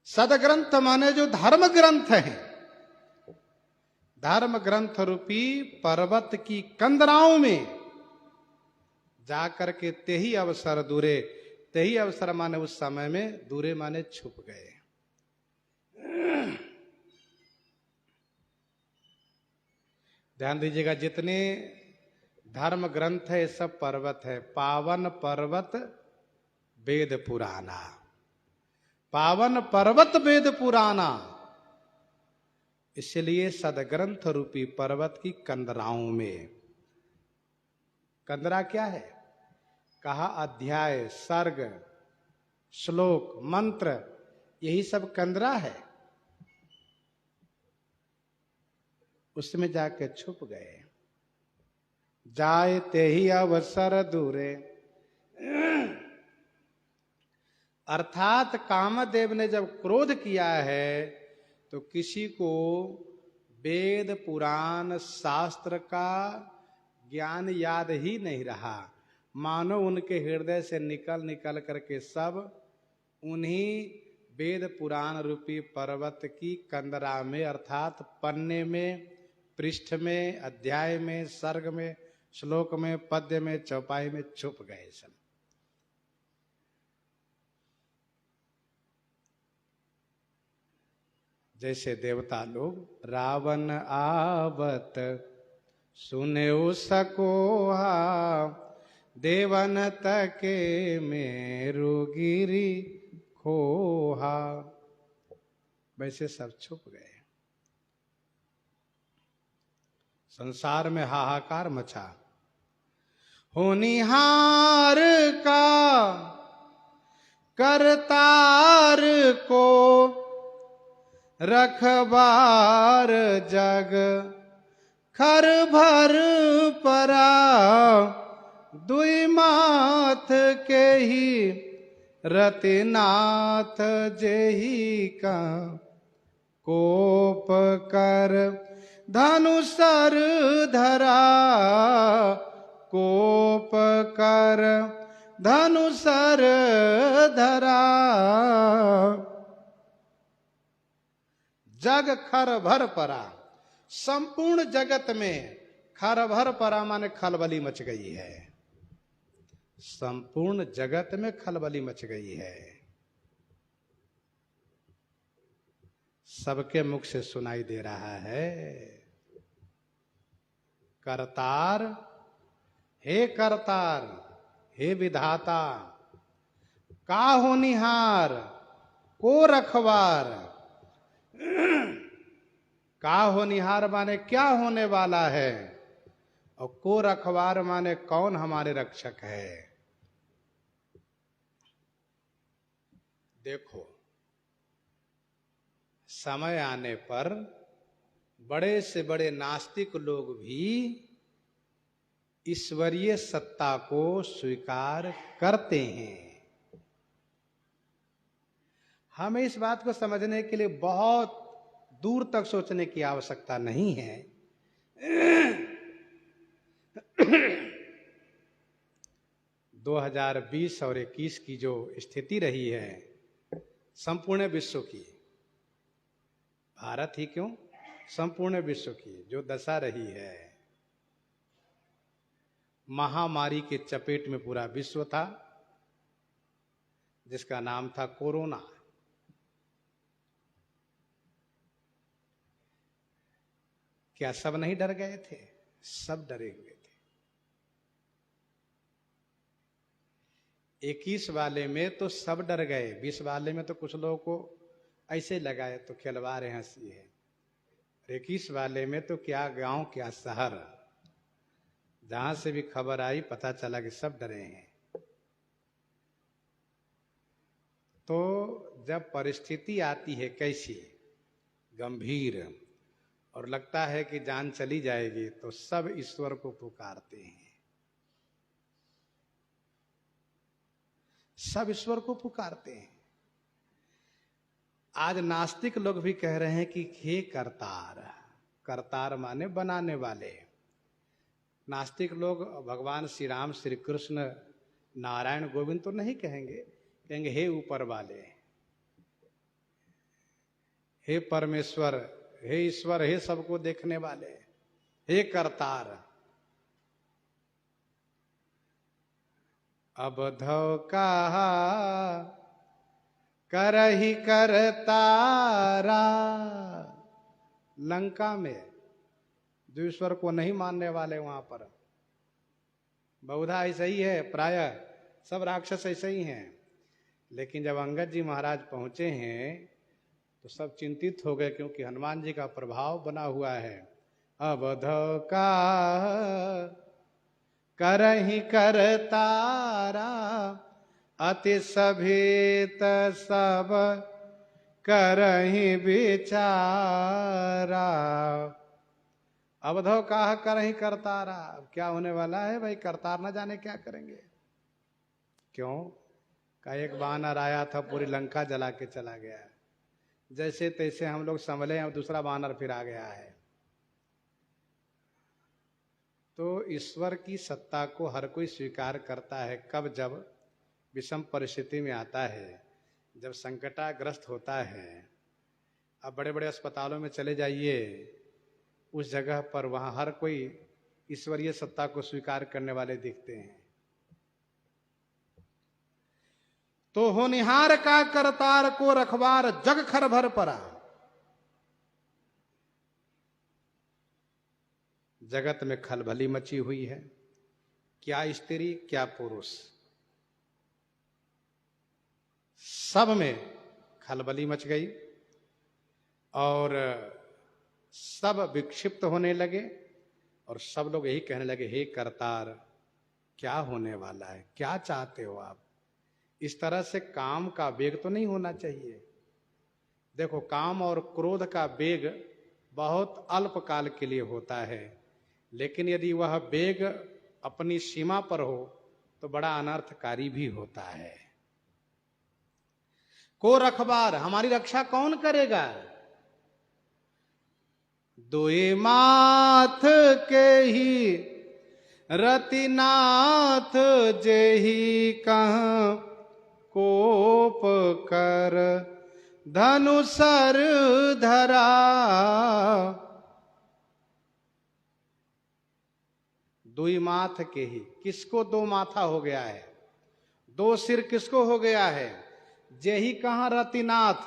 सदग्रंथ माने जो धर्म ग्रंथ है, धर्म ग्रंथ रूपी पर्वत की कंदराओं में जाकर के ते ही अवसर दूरे। ते ही अवसर माने उस समय में, दूरे माने छुप गए। ध्यान दीजिएगा, जितने धर्म ग्रंथ है सब पर्वत है। पावन पर्वत वेद पुराना, पावन पर्वत वेद पुराना। इसलिए सदग्रंथ रूपी पर्वत की कंदराओं में, कंदरा क्या है? कहा अध्याय, सर्ग, श्लोक, मंत्र, यही सब कंदरा है। उसमें जाके छुप गए। जाए ते ही अवसर दूरे। अर्थात कामदेव ने जब क्रोध किया है तो किसी को वेद पुराण शास्त्र का ज्ञान याद ही नहीं रहा। मानो उनके हृदय से निकल निकल करके सब उन्हीं वेद पुराण रूपी पर्वत की कंदरा में, अर्थात पन्ने में, पृष्ठ में, अध्याय में, सर्ग में, श्लोक में, पद्य में, चौपाई में छुप गए सब। जैसे देवता लोग रावण आवत सुनेउ सकोहा, देवन तके मेरु गिरी खोहा, वैसे सब छुप गए। संसार में हाहाकार मचा। होनिहार का करतार को रखबार जग खर भर परा, दुई माथ के ही रतिनाथ जेही का कोप कर धनुसर धरा, कोप कर धनुसर धरा। जग खर भर परा, संपूर्ण जगत में खर भर परा माने खलबली मच गई है। संपूर्ण जगत में खलबली मच गई है। सबके मुख से सुनाई दे रहा है। करतार, हे करतार, हे विधाता, का होनिहार, को रखवार। का होनिहार माने क्या होने वाला है, और को रखवार माने कौन हमारे रक्षक है। देखो, समय आने पर बड़े से बड़े नास्तिक लोग भी ईश्वरीय सत्ता को स्वीकार करते हैं। हमें इस बात को समझने के लिए बहुत दूर तक सोचने की आवश्यकता नहीं है। 2020 और 21 की जो स्थिति रही है संपूर्ण विश्व की, भारत ही क्यों, संपूर्ण विश्व की जो दशा रही है, महामारी के चपेट में पूरा विश्व था जिसका नाम था कोरोना। क्या सब नहीं डर गए थे? सब डरे हुए थे। 21 वाले में तो सब डर गए, 20 वाले में तो कुछ लोगों को ऐसे लगाए तो खिलवाड़ हंसी है। 21 वाले में तो क्या गांव क्या शहर, जहां से भी खबर आई पता चला कि सब डरे हैं। तो जब परिस्थिति आती है कैसी गंभीर और लगता है कि जान चली जाएगी, तो सब ईश्वर को पुकारते हैं, सब ईश्वर को पुकारते हैं। आज नास्तिक लोग भी कह रहे हैं कि हे करतार, करतार माने बनाने वाले। नास्तिक लोग भगवान श्री राम, श्री कृष्ण, नारायण, गोविंद तो नहीं कहेंगे, कहेंगे हे ऊपर वाले, हे परमेश्वर, हे ईश्वर, हे सबको देखने वाले, हे करतार। अब धौ कहा करहि करतारा। लंका में जो ईश्वर को नहीं मानने वाले, वहां पर बहुधा ऐसा ही है, प्रायः सब राक्षस ऐसे ही हैं। लेकिन जब अंगद जी महाराज पहुंचे हैं तो सब चिंतित हो गए, क्योंकि हनुमान जी का प्रभाव बना हुआ है। अब धौ का करहि करतारा, अति सभेत सब करहि विचारा। अवधो काह करहि करतारा। अब क्या होने वाला है भाई, करतार न जाने क्या करेंगे। क्यों? का एक वानर आया था, पूरी लंका जला के चला गया। जैसे तैसे हम लोग संभले, और दूसरा वानर फिर आ गया है। तो ईश्वर की सत्ता को हर कोई स्वीकार करता है कब, जब विषम परिस्थिति में आता है, जब संकटाग्रस्त होता है। अब बड़े बड़े अस्पतालों में चले जाइए, उस जगह पर वहां हर कोई ईश्वरीय सत्ता को स्वीकार करने वाले दिखते हैं। तो होनिहार का करतार, को रखवार, जग खर भर परा। जगत में खलबली मची हुई है, क्या स्त्री क्या पुरुष, सब में खलबली मच गई और सब विक्षिप्त होने लगे। और सब लोग यही कहने लगे, हे करतार, क्या होने वाला है, क्या चाहते हो आप। इस तरह से काम का वेग तो नहीं होना चाहिए। देखो, काम और क्रोध का वेग बहुत अल्प काल के लिए होता है, लेकिन यदि वह वेग अपनी सीमा पर हो तो बड़ा अनर्थकारी भी होता है। को रखबार, हमारी रक्षा कौन करेगा। दोए माथ के ही रतिनाथ, जेहि कहाँ कोप कर धनुसर धरा। दुई माथ के ही, किसको दो माथा हो गया है, दो सिर किसको हो गया है। जेहि कहाँ रतिनाथ,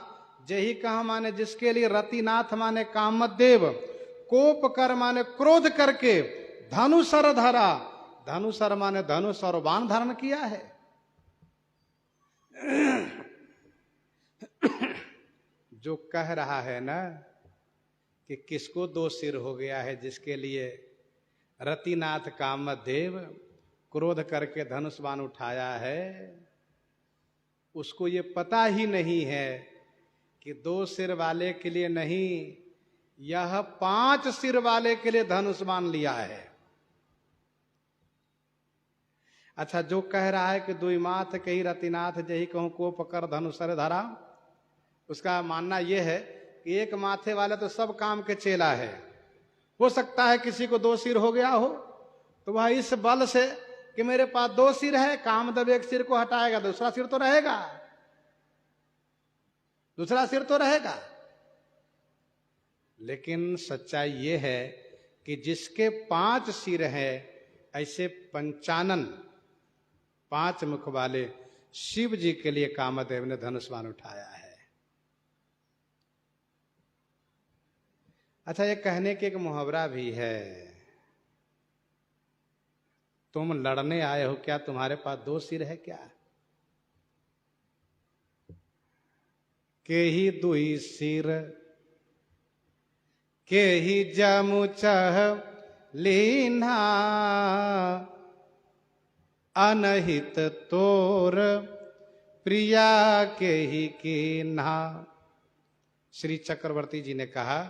जेहि कहा माने जिसके लिए रतिनाथ माने कामदेव, कोप कर माने क्रोध करके, धनुसर धरा, धनुसर माने धनुष और बाण धारण किया है। जो कह रहा है ना कि किसको दो सिर हो गया है, जिसके लिए रतिनाथ कामदेव क्रोध करके धनुष बाण उठाया है, उसको ये पता ही नहीं है कि दो सिर वाले के लिए नहीं, यह 5 सिर वाले के लिए धनुष बाण लिया है। अच्छा, जो कह रहा है कि दुई माथ कही रतिनाथ जही कहूं को पकड़ धनुषर धरा, उसका मानना यह है कि एक माथे वाला तो सब काम के चेला है। हो सकता है किसी को 2 सिर हो गया हो, तो वह इस बल से कि मेरे पास 2 सिर है, कामदेव एक सिर को हटाएगा, दूसरा सिर तो रहेगा, दूसरा सिर तो रहेगा। लेकिन सच्चाई यह है कि जिसके 5 सिर है, ऐसे 55 5 मुख वाले शिव जी के लिए कामदेव ने धनुष बाण उठाया है। अच्छा, ये कहने के एक मुहावरा भी है, तुम लड़ने आए हो क्या, तुम्हारे पास 2 सिर है क्या? के ही दुई सिर के ही जमु चह लीन्हा, अनहित तोर प्रिया के ही कीन्हा। श्री चक्रवर्ती जी ने कहा,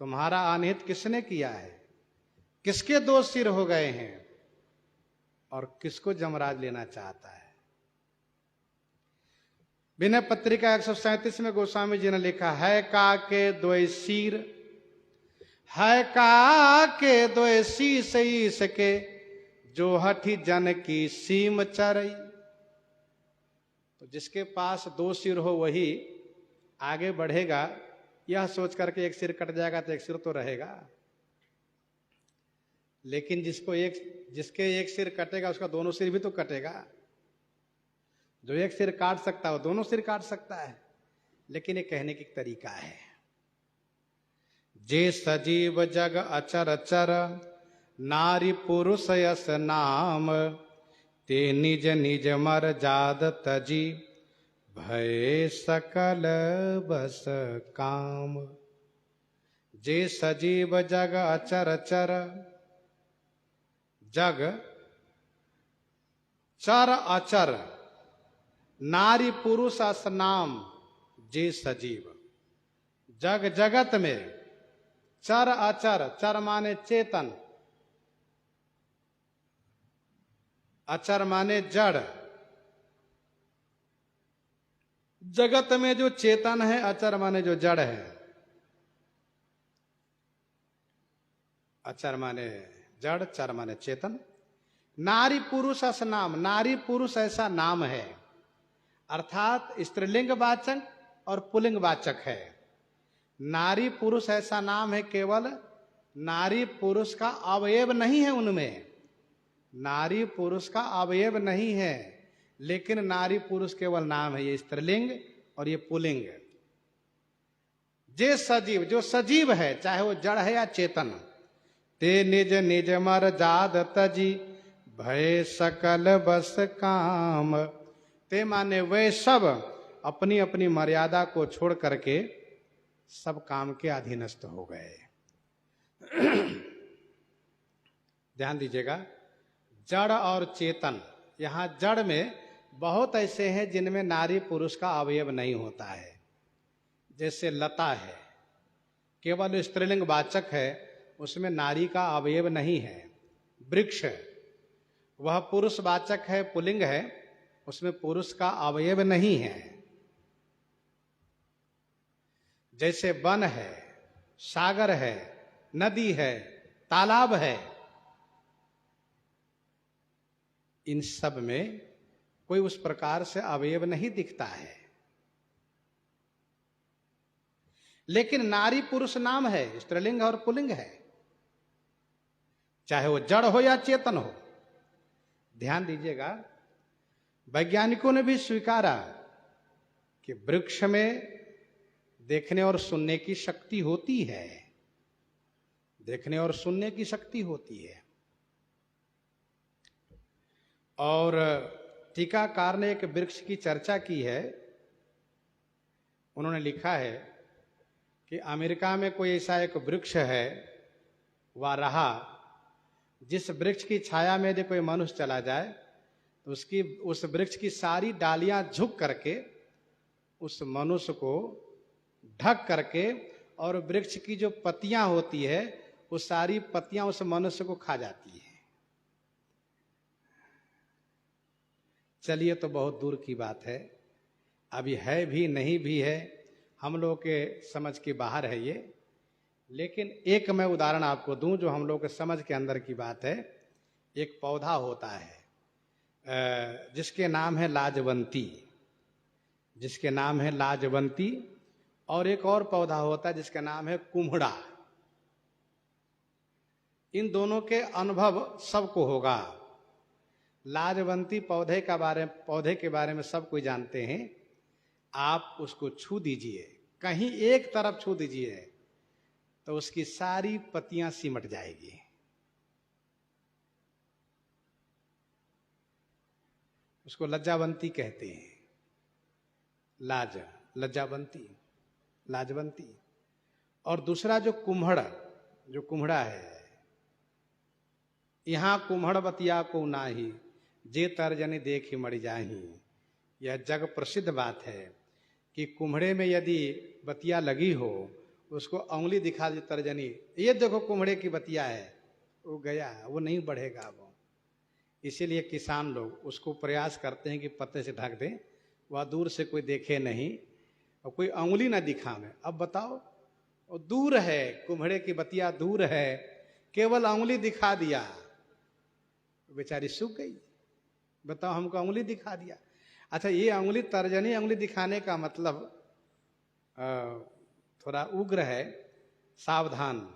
तुम्हारा अनहित किसने किया है? किसके 2 सिर हो गए हैं और किसको जमराज लेना चाहता है? विनय पत्रिका 137 में गोस्वामी जी ने लिखा, है का के 2 सिर, है का के 2 शीस ईस के, जो हठी जन की सीम चरई। तो जिसके पास 2 सिर हो वही आगे बढ़ेगा, यह सोच करके एक सिर कट जाएगा तो एक सिर तो रहेगा। लेकिन जिसके एक सिर कटेगा उसका दोनों सिर भी तो कटेगा। जो एक सिर काट सकता है वो दोनों सिर काट सकता है। लेकिन ये कहने की तरीका है, जे सजीव जग अचर चर, नारी पुरुष यस नाम, ते निज निज मर जाद तजी, भय सकल बस काम। जे सजीव जग अचर चर, जग चर अचर, नारी पुरुष अस नाम, जे सजीव। जग जगत में चर अचर, चर माने चेतन, अचर माने जड़। जगत में जो चेतन है, अचर माने जो जड़ है। अचर माने जड़, चर माने चेतन। नारी पुरुष अस नाम, नारी पुरुष ऐसा नाम है, अर्थात स्त्रीलिंग वाचक और पुल्लिंग वाचक है। नारी पुरुष ऐसा नाम है, केवल नारी पुरुष का अवयव नहीं है उनमें, नारी पुरुष का अवयव नहीं है, लेकिन नारी पुरुष केवल नाम है। ये स्त्रीलिंग और ये पुल्लिंग। जे सजीव, जो सजीव है, चाहे वो जड़ है या चेतन, ते निज निज मर जाद तजी, भय सकल बस काम। ते माने वे सब अपनी अपनी मर्यादा को छोड़ करके सब काम के अधीनस्थ हो गए। ध्यान दीजिएगा, जड़ और चेतन। यहां जड़ में बहुत ऐसे हैं जिनमें नारी पुरुष का अवयव नहीं होता है। जैसे लता है, केवल स्त्रीलिंग वाचक है, उसमें नारी का अवयव नहीं है। वृक्ष, वह पुरुष वाचक है, पुल्लिंग है, उसमें पुरुष का अवयव नहीं है। जैसे वन है, सागर है, नदी है, तालाब है, इन सब में कोई उस प्रकार से अवयव नहीं दिखता है। लेकिन नारी पुरुष नाम है, स्त्रीलिंग और पुल्लिंग है, चाहे वो जड़ हो या चेतन हो। ध्यान दीजिएगा, वैज्ञानिकों ने भी स्वीकारा कि वृक्ष में देखने और सुनने की शक्ति होती है, देखने और सुनने की शक्ति होती है। और टीकाकार ने एक वृक्ष की चर्चा की है। उन्होंने लिखा है कि अमेरिका में कोई ऐसा एक वृक्ष है वह रहा, जिस वृक्ष की छाया में यदि कोई मनुष्य चला जाए तो उस वृक्ष की सारी डालियां झुक करके उस मनुष्य को ढक करके, और वृक्ष की जो पत्तियां होती है वो सारी पत्तियां उस मनुष्य को खा जाती है। चलिए, तो बहुत दूर की बात है, अभी है भी नहीं भी है, हम लोग के समझ के बाहर है ये। लेकिन एक मैं उदाहरण आपको दूं जो हम लोग के समझ के अंदर की बात है। एक पौधा होता है जिसके नाम है लाजवंती, जिसके नाम है लाजवंती, और एक और पौधा होता है जिसका नाम है कुम्हड़ा। इन दोनों के अनुभव सबको होगा। लाजवंती पौधे के बारे में सब कोई जानते हैं। आप उसको छू दीजिए, कहीं एक तरफ छू दीजिए तो उसकी सारी पत्तियां सिमट जाएगी। उसको लज्जावंती कहते हैं। लज्जावंती, लाजवंती। और दूसरा जो कुम्हड़ा है, यहां कुम्हड़ बतिया को नाही, जे तर्जनी देखी मर जाही। यह जग प्रसिद्ध बात है कि कुम्हड़े में यदि बतिया लगी हो, उसको उंगली दिखा दी तर्जनी, ये देखो कुम्हड़े की बतिया है, वो गया, वो नहीं बढ़ेगा वो। इसीलिए किसान लोग उसको प्रयास करते हैं कि पत्ते से ढक दें, वह दूर से कोई देखे नहीं और कोई उंगली ना दिखावे। अब बताओ, वो दूर है, कुम्हड़े की बतिया दूर है, केवल उंगली दिखा दिया, बेचारी सूख गई। बताओ, हमको उंगली दिखा दिया। अच्छा, ये उंगली तर्जनी उंगली दिखाने का मतलब थोड़ा उग्र है, सावधान,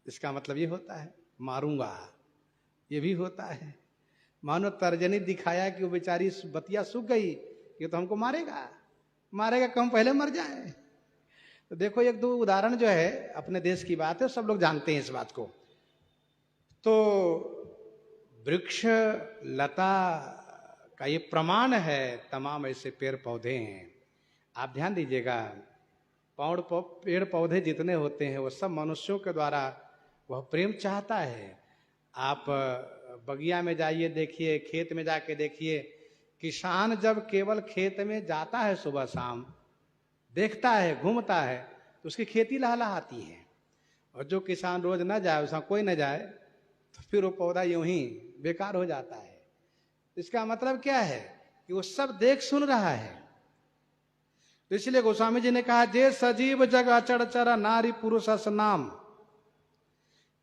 इसका मतलब ये होता है मारूंगा, ये भी होता है। मानो तर्जनी दिखाया कि वो बेचारी बतिया सूख गई, ये तो हमको मारेगा कि हम पहले मर जाए। तो देखो, एक दो उदाहरण जो है, अपने देश की बात है, सब लोग जानते हैं इस बात को। तो वृक्ष लता का ये प्रमाण है, तमाम ऐसे पेड़ पौधे हैं। आप ध्यान दीजिएगा, पेड़ पौधे जितने होते हैं वो सब मनुष्यों के द्वारा वह प्रेम चाहता है। आप बगिया में जाइए, देखिए, खेत में जाके देखिए, किसान जब केवल खेत में जाता है सुबह शाम, देखता है, घूमता है, तो उसकी खेती लहलहाती है। और जो किसान रोज ना जाए, उसका कोई ना जाए, तो फिर वो पौधा यूं ही बेकार हो जाता है। इसका मतलब क्या है कि वो सब देख सुन रहा है। तो इसलिए गोस्वामी जी ने कहा, जे सजीव जग अचड़ चर नारी पुरुष अस नाम,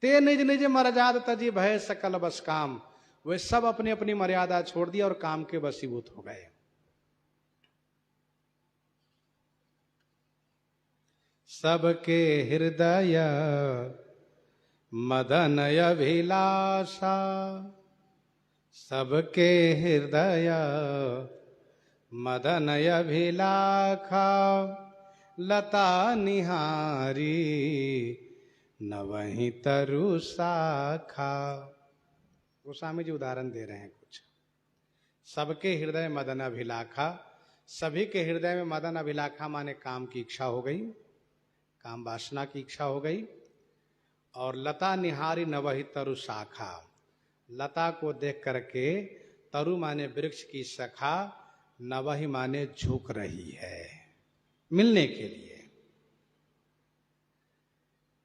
ते निज निज मर्याद तजी भय सकल बस काम। वे सब अपनी अपनी मर्यादा छोड़ दी और काम के वशीभूत हो गए। सबके हृदय मदन अभिलाषा, सबके हृदय मदन अभिलाखा, लता निहारी न वहीं तरु शाखा। गोस्वामी जी उदाहरण दे रहे हैं कुछ। सबके हृदय मदन अभिलाखा, सभी के हृदय में मदन अभिलाखा माने काम की इच्छा हो गई, काम वासना की इच्छा हो गई। और लता निहारी न वही तरु शाखा, लता को देख करके, तरु माने वृक्ष की शाखा, न वही माने झुक रही है मिलने के लिए।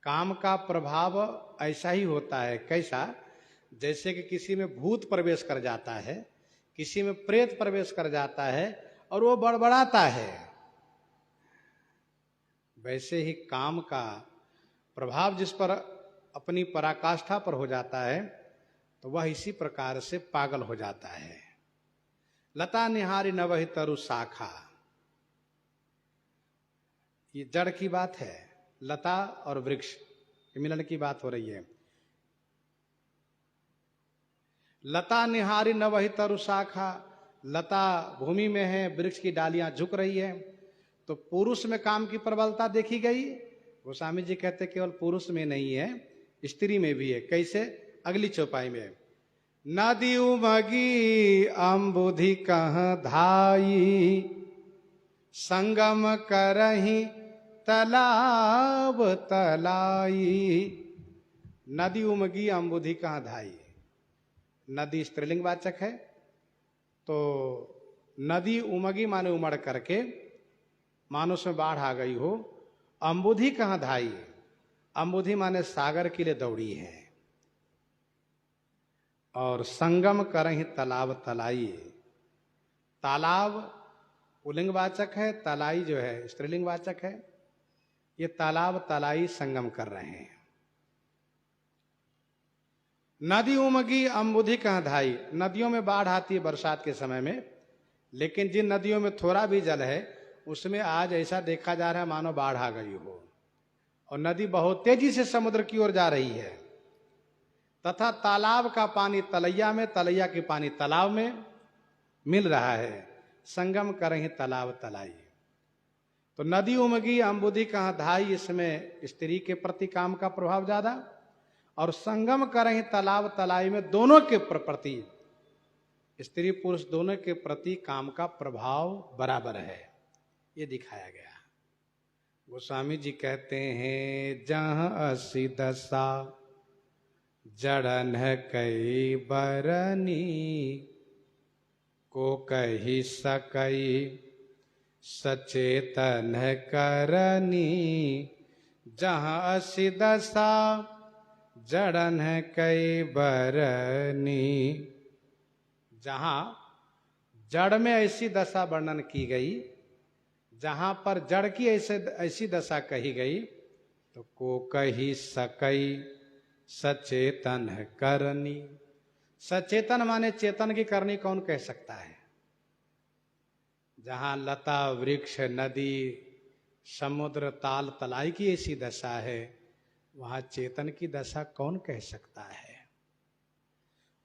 काम का प्रभाव ऐसा ही होता है। कैसा? जैसे कि किसी में भूत प्रवेश कर जाता है, किसी में प्रेत प्रवेश कर जाता है और वो बड़बड़ाता है, वैसे ही काम का प्रभाव जिस पर अपनी पराकाष्ठा पर हो जाता है, तो वह इसी प्रकार से पागल हो जाता है। लता निहारी न वही तरु शाखा, ये जड़ की बात है। लता और वृक्ष के मिलन की बात हो रही है। लता निहारी न वही तरु शाखा, लता भूमि में है, वृक्ष की डालियां झुक रही है। तो पुरुष में काम की प्रबलता देखी गई। गोस्वामी जी कहते केवल पुरुष में नहीं है, स्त्री में भी है। कैसे? अगली चौपाई में, नदी उमगी अम्बुधि कह धाई, संगम करही तालाब तलाई। नदी उमगी अम्बुधि कह धाई, नदी स्त्रीलिंग वाचक है, तो नदी उमगी माने उमड़ करके, मानो उसमें बाढ़ आ गई हो। अम्बुधि कहाँ धाई, अम्बुधि माने सागर के लिए दौड़ी है। और संगम करही तालाब तलाई, तालाब पुल्लिंग वाचक है, तलाई जो है स्त्रीलिंग वाचक है। ये तालाब तलाई संगम कर रहे हैं। नदी उमगी अम्बुधि कहाँ धाई, नदियों में बाढ़ आती है बरसात के समय में, लेकिन जिन नदियों में थोड़ा भी जल है उसमें आज ऐसा देखा जा रहा है मानो बाढ़ आ गई हो, और नदी बहुत तेजी से समुद्र की ओर जा रही है, तथा तालाब का पानी तलैया में, तलैया के पानी तालाब में मिल रहा है। संगम करही तालाब तलाई, तो नदी उमगी अम्बुधि कहाँ धाई, इसमें स्त्री के प्रति काम का प्रभाव ज्यादा, और संगम करही तालाब तलाई में दोनों के प्रति, स्त्री पुरुष दोनों के प्रति काम का प्रभाव बराबर है, ये दिखाया गया। गोस्वामी जी कहते हैं, जहाँ असी दशा जड़न है कई बरनी, को कही सकई सचेतन है करनी। जहाँ असी दशा जड़न है कई बरनी, जहाँ जड़ में ऐसी दशा वर्णन की गई, जहाँ पर जड़ की ऐसी दशा कही गई, तो को कही सकई सचेतन है करनी। सचेतन माने चेतन की करनी कौन कह सकता है? जहाँ लता वृक्ष नदी समुद्र ताल तलाई की ऐसी दशा है, वहाँ चेतन की दशा कौन कह सकता है?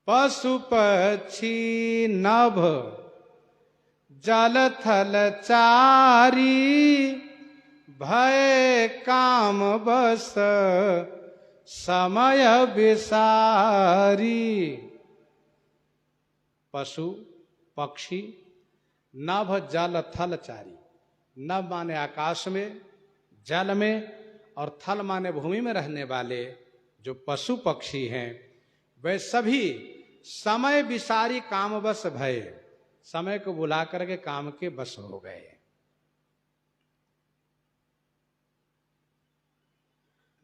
पशु पक्षी नभ जल थल चारी, भय काम बस समय विसारी। पशु पक्षी नभ जल थल चारी, नभ माने आकाश में, जल में, और थल माने भूमि में रहने वाले जो पशु पक्षी हैं, वे सभी समय विसारी काम बस भय, समय को बुला करके काम के बस हो गए।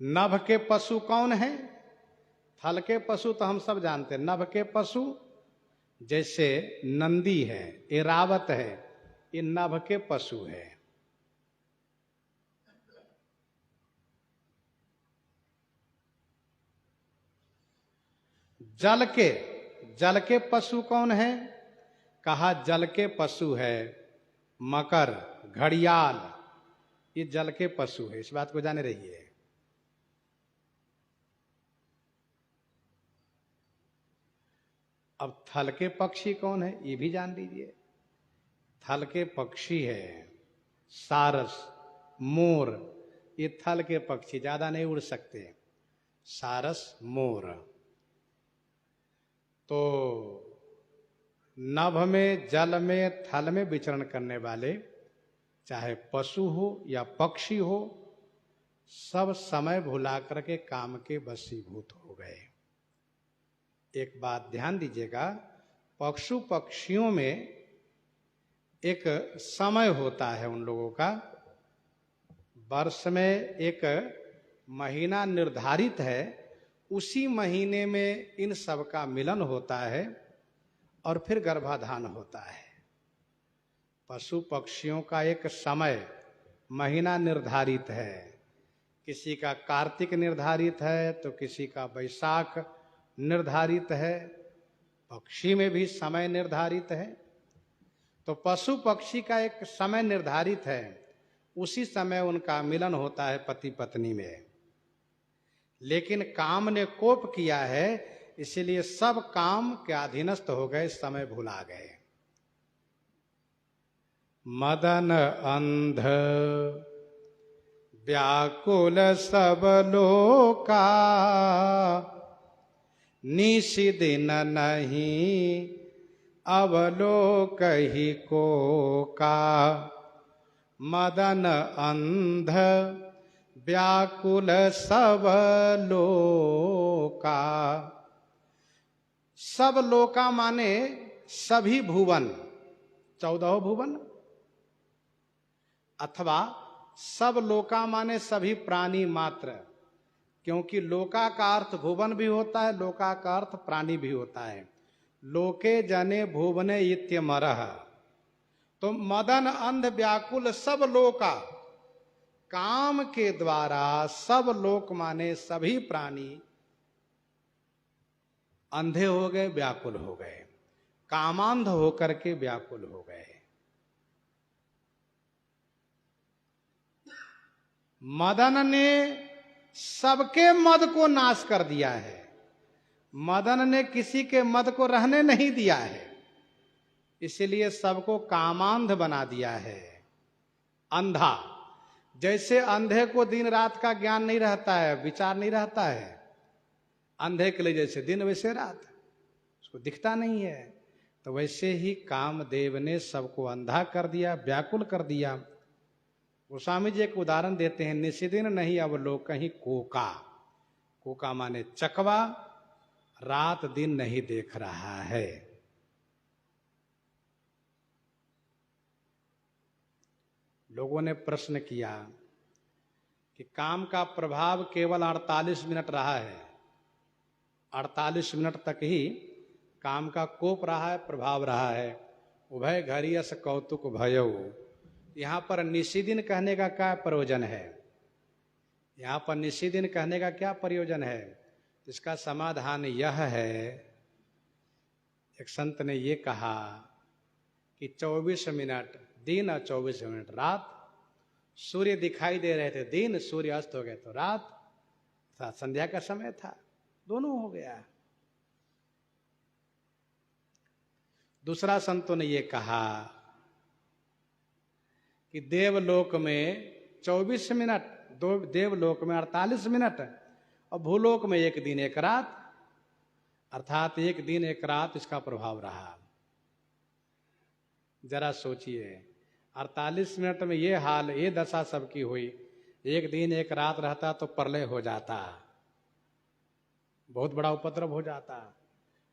नभ के पशु कौन है? थल के पशु तो हम सब जानते हैं। नभ के पशु जैसे नंदी है, ऐरावत है, ये नभ के पशु है। जल के पशु कौन है? कहा जल के पशु है मकर, घड़ियाल, ये जल के पशु है। इस बात को जाने रहिए। अब थल के पक्षी कौन है, ये भी जान लीजिए। थल के पक्षी है सारस, मोर, ये थल के पक्षी, ज्यादा नहीं उड़ सकते। सारस, मोर। तो नभ में, जल में, थल में विचरण करने वाले, चाहे पशु हो या पक्षी हो, सब समय भुला करके काम के वशीभूत हो गए। एक बात ध्यान दीजिएगा, पशु पक्षियों में एक समय होता है उन लोगों का। वर्ष में एक महीना निर्धारित है, उसी महीने में इन सब का मिलन होता है और फिर गर्भाधान होता है। पशु पक्षियों का एक समय, महीना निर्धारित है। किसी का कार्तिक निर्धारित है तो किसी का बैसाख निर्धारित है। पक्षी में भी समय निर्धारित है। तो पशु पक्षी का एक समय निर्धारित है, उसी समय उनका मिलन होता है पति पत्नी में। लेकिन काम ने कोप किया है, इसलिए सब काम के अधीनस्थ हो गए, समय भुला गए। मदन अंध व्याकुल सब लोका, निशि दिन नहीं अवलोकहि को का। मदन अंध व्याकुल सब लोका। सब लोका माने सभी भुवन, 14 भुवन, अथवा सब लोका माने सभी प्राणी मात्र, क्योंकि लोका का अर्थ भुवन भी होता है, लोका का अर्थ प्राणी भी होता है। लोके जने भुवने इत्यमरः। तो मदन अंध व्याकुल सब लोका, काम के द्वारा सब लोक माने सभी प्राणी अंधे हो गए, व्याकुल हो गए, कामांध होकर के व्याकुल हो गए। मदन ने सबके मद को नाश कर दिया है, मदन ने किसी के मद को रहने नहीं दिया है, इसलिए सबको कामांध बना दिया है, अंधा। जैसे अंधे को दिन रात का ज्ञान नहीं रहता है, विचार नहीं रहता है, अंधे के लिए जैसे दिन वैसे रात, उसको दिखता नहीं है, तो वैसे ही कामदेव ने सबको अंधा कर दिया, व्याकुल कर दिया। गोस्वामी जी एक उदाहरण देते हैं, निशिदिन नहीं अवलोकहि कोका। कोका माने चकवा, रात दिन नहीं देख रहा है। लोगों ने प्रश्न किया कि काम का प्रभाव केवल 48 मिनट रहा है, 48 मिनट तक ही काम का कोप रहा है, प्रभाव रहा है। उभय घरियस कौतुक भयऊ। यहाँ पर निशिदिन कहने का क्या प्रयोजन है? यहाँ पर निशिदिन कहने का क्या प्रयोजन है? इसका समाधान यह है, एक संत ने ये कहा कि 24 मिनट दिन और 24 मिनट रात। सूर्य दिखाई दे रहे थे दिन, सूर्य अस्त हो गए तो रात, संध्या का समय था, दोनों हो गया। दूसरा संतों ने ये कहा कि देवलोक में 24 मिनट, देवलोक में 48 मिनट और भूलोक में एक दिन एक रात, अर्थात एक दिन एक रात इसका प्रभाव रहा। जरा सोचिए, 48 मिनट में ये हाल, ये दशा सबकी हुई, एक दिन एक रात रहता तो प्रलय हो जाता, बहुत बड़ा उपद्रव हो जाता,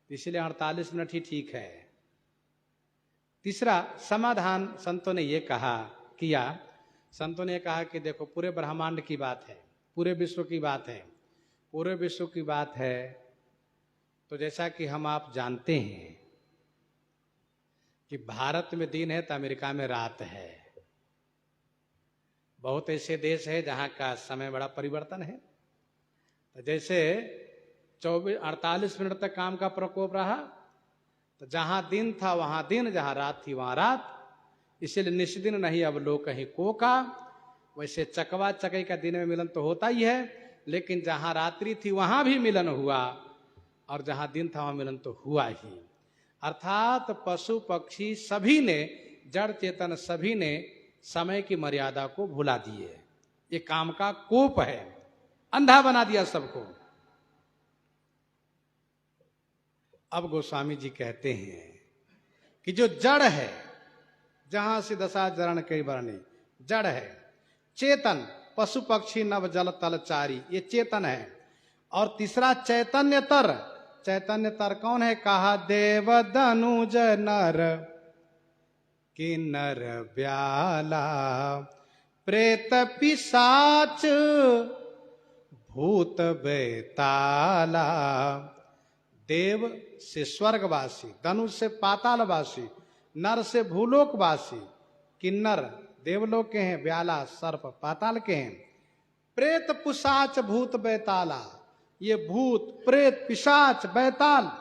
इसलिए 48 मिनट ही ठीक है। तीसरा समाधान संतों ने ये कहा किया, संतों ने कहा कि देखो पूरे ब्रह्मांड की बात है, पूरे विश्व की बात है, पूरे विश्व की बात है, तो जैसा कि हम आप जानते हैं कि भारत में दिन है तो अमेरिका में रात है। बहुत ऐसे देश है जहां का समय बड़ा परिवर्तन है। तो जैसे 48 मिनट तक काम का प्रकोप रहा, तो जहां दिन था वहां दिन, जहां रात थी वहां रात, इसलिए निष्दिन नहीं अवलोकहि कोका। वैसे चकवा चकई का दिन में मिलन तो होता ही है, लेकिन जहां रात्रि थी वहां भी मिलन हुआ और जहां दिन था वहां मिलन तो हुआ ही। अर्थात पशु पक्षी सभी ने, जड़ चेतन सभी ने समय की मर्यादा को भुला दिए। ये काम का कोप है, अंधा बना दिया सबको। अब गोस्वामी जी कहते हैं कि जो जड़ है, जहां से दशा जरण कई वर्णी, जड़ है, चेतन पशु पक्षी नव जल तल चारी, ये चेतन है। और तीसरा चैतन्यतर, चैतन्यतर कौन है? कहा देव दनुज नर किन्नर ब्याला, प्रेत पिशाच भूत बेताला। देव से स्वर्गवासी, धनुष से पातालवासी, नर से भूलोकवासी, किन्नर देवलोक के हैं, ब्याला सर्प पाताल के हैं, प्रेत पिशाच भूत बेताला, ये भूत प्रेत पिशाच बैताल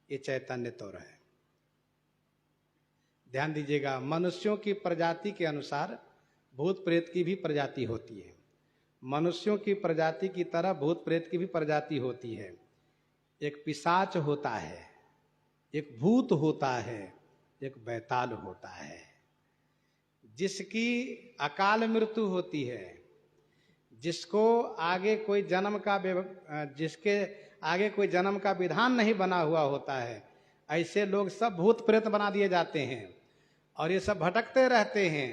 ये चैतन्य तौर है। ध्यान दीजिएगा, मनुष्यों की प्रजाति के अनुसार भूत प्रेत की भी प्रजाति होती है। मनुष्यों की प्रजाति की तरह भूत प्रेत की भी प्रजाति होती है। एक पिशाच होता है, एक भूत होता है, एक बैताल होता है, जिसकी अकाल मृत्यु होती है, जिसको आगे कोई जन्म का जिसके आगे कोई जन्म का विधान नहीं बना हुआ होता है, ऐसे लोग सब भूत प्रेत बना दिए जाते हैं और ये सब भटकते रहते हैं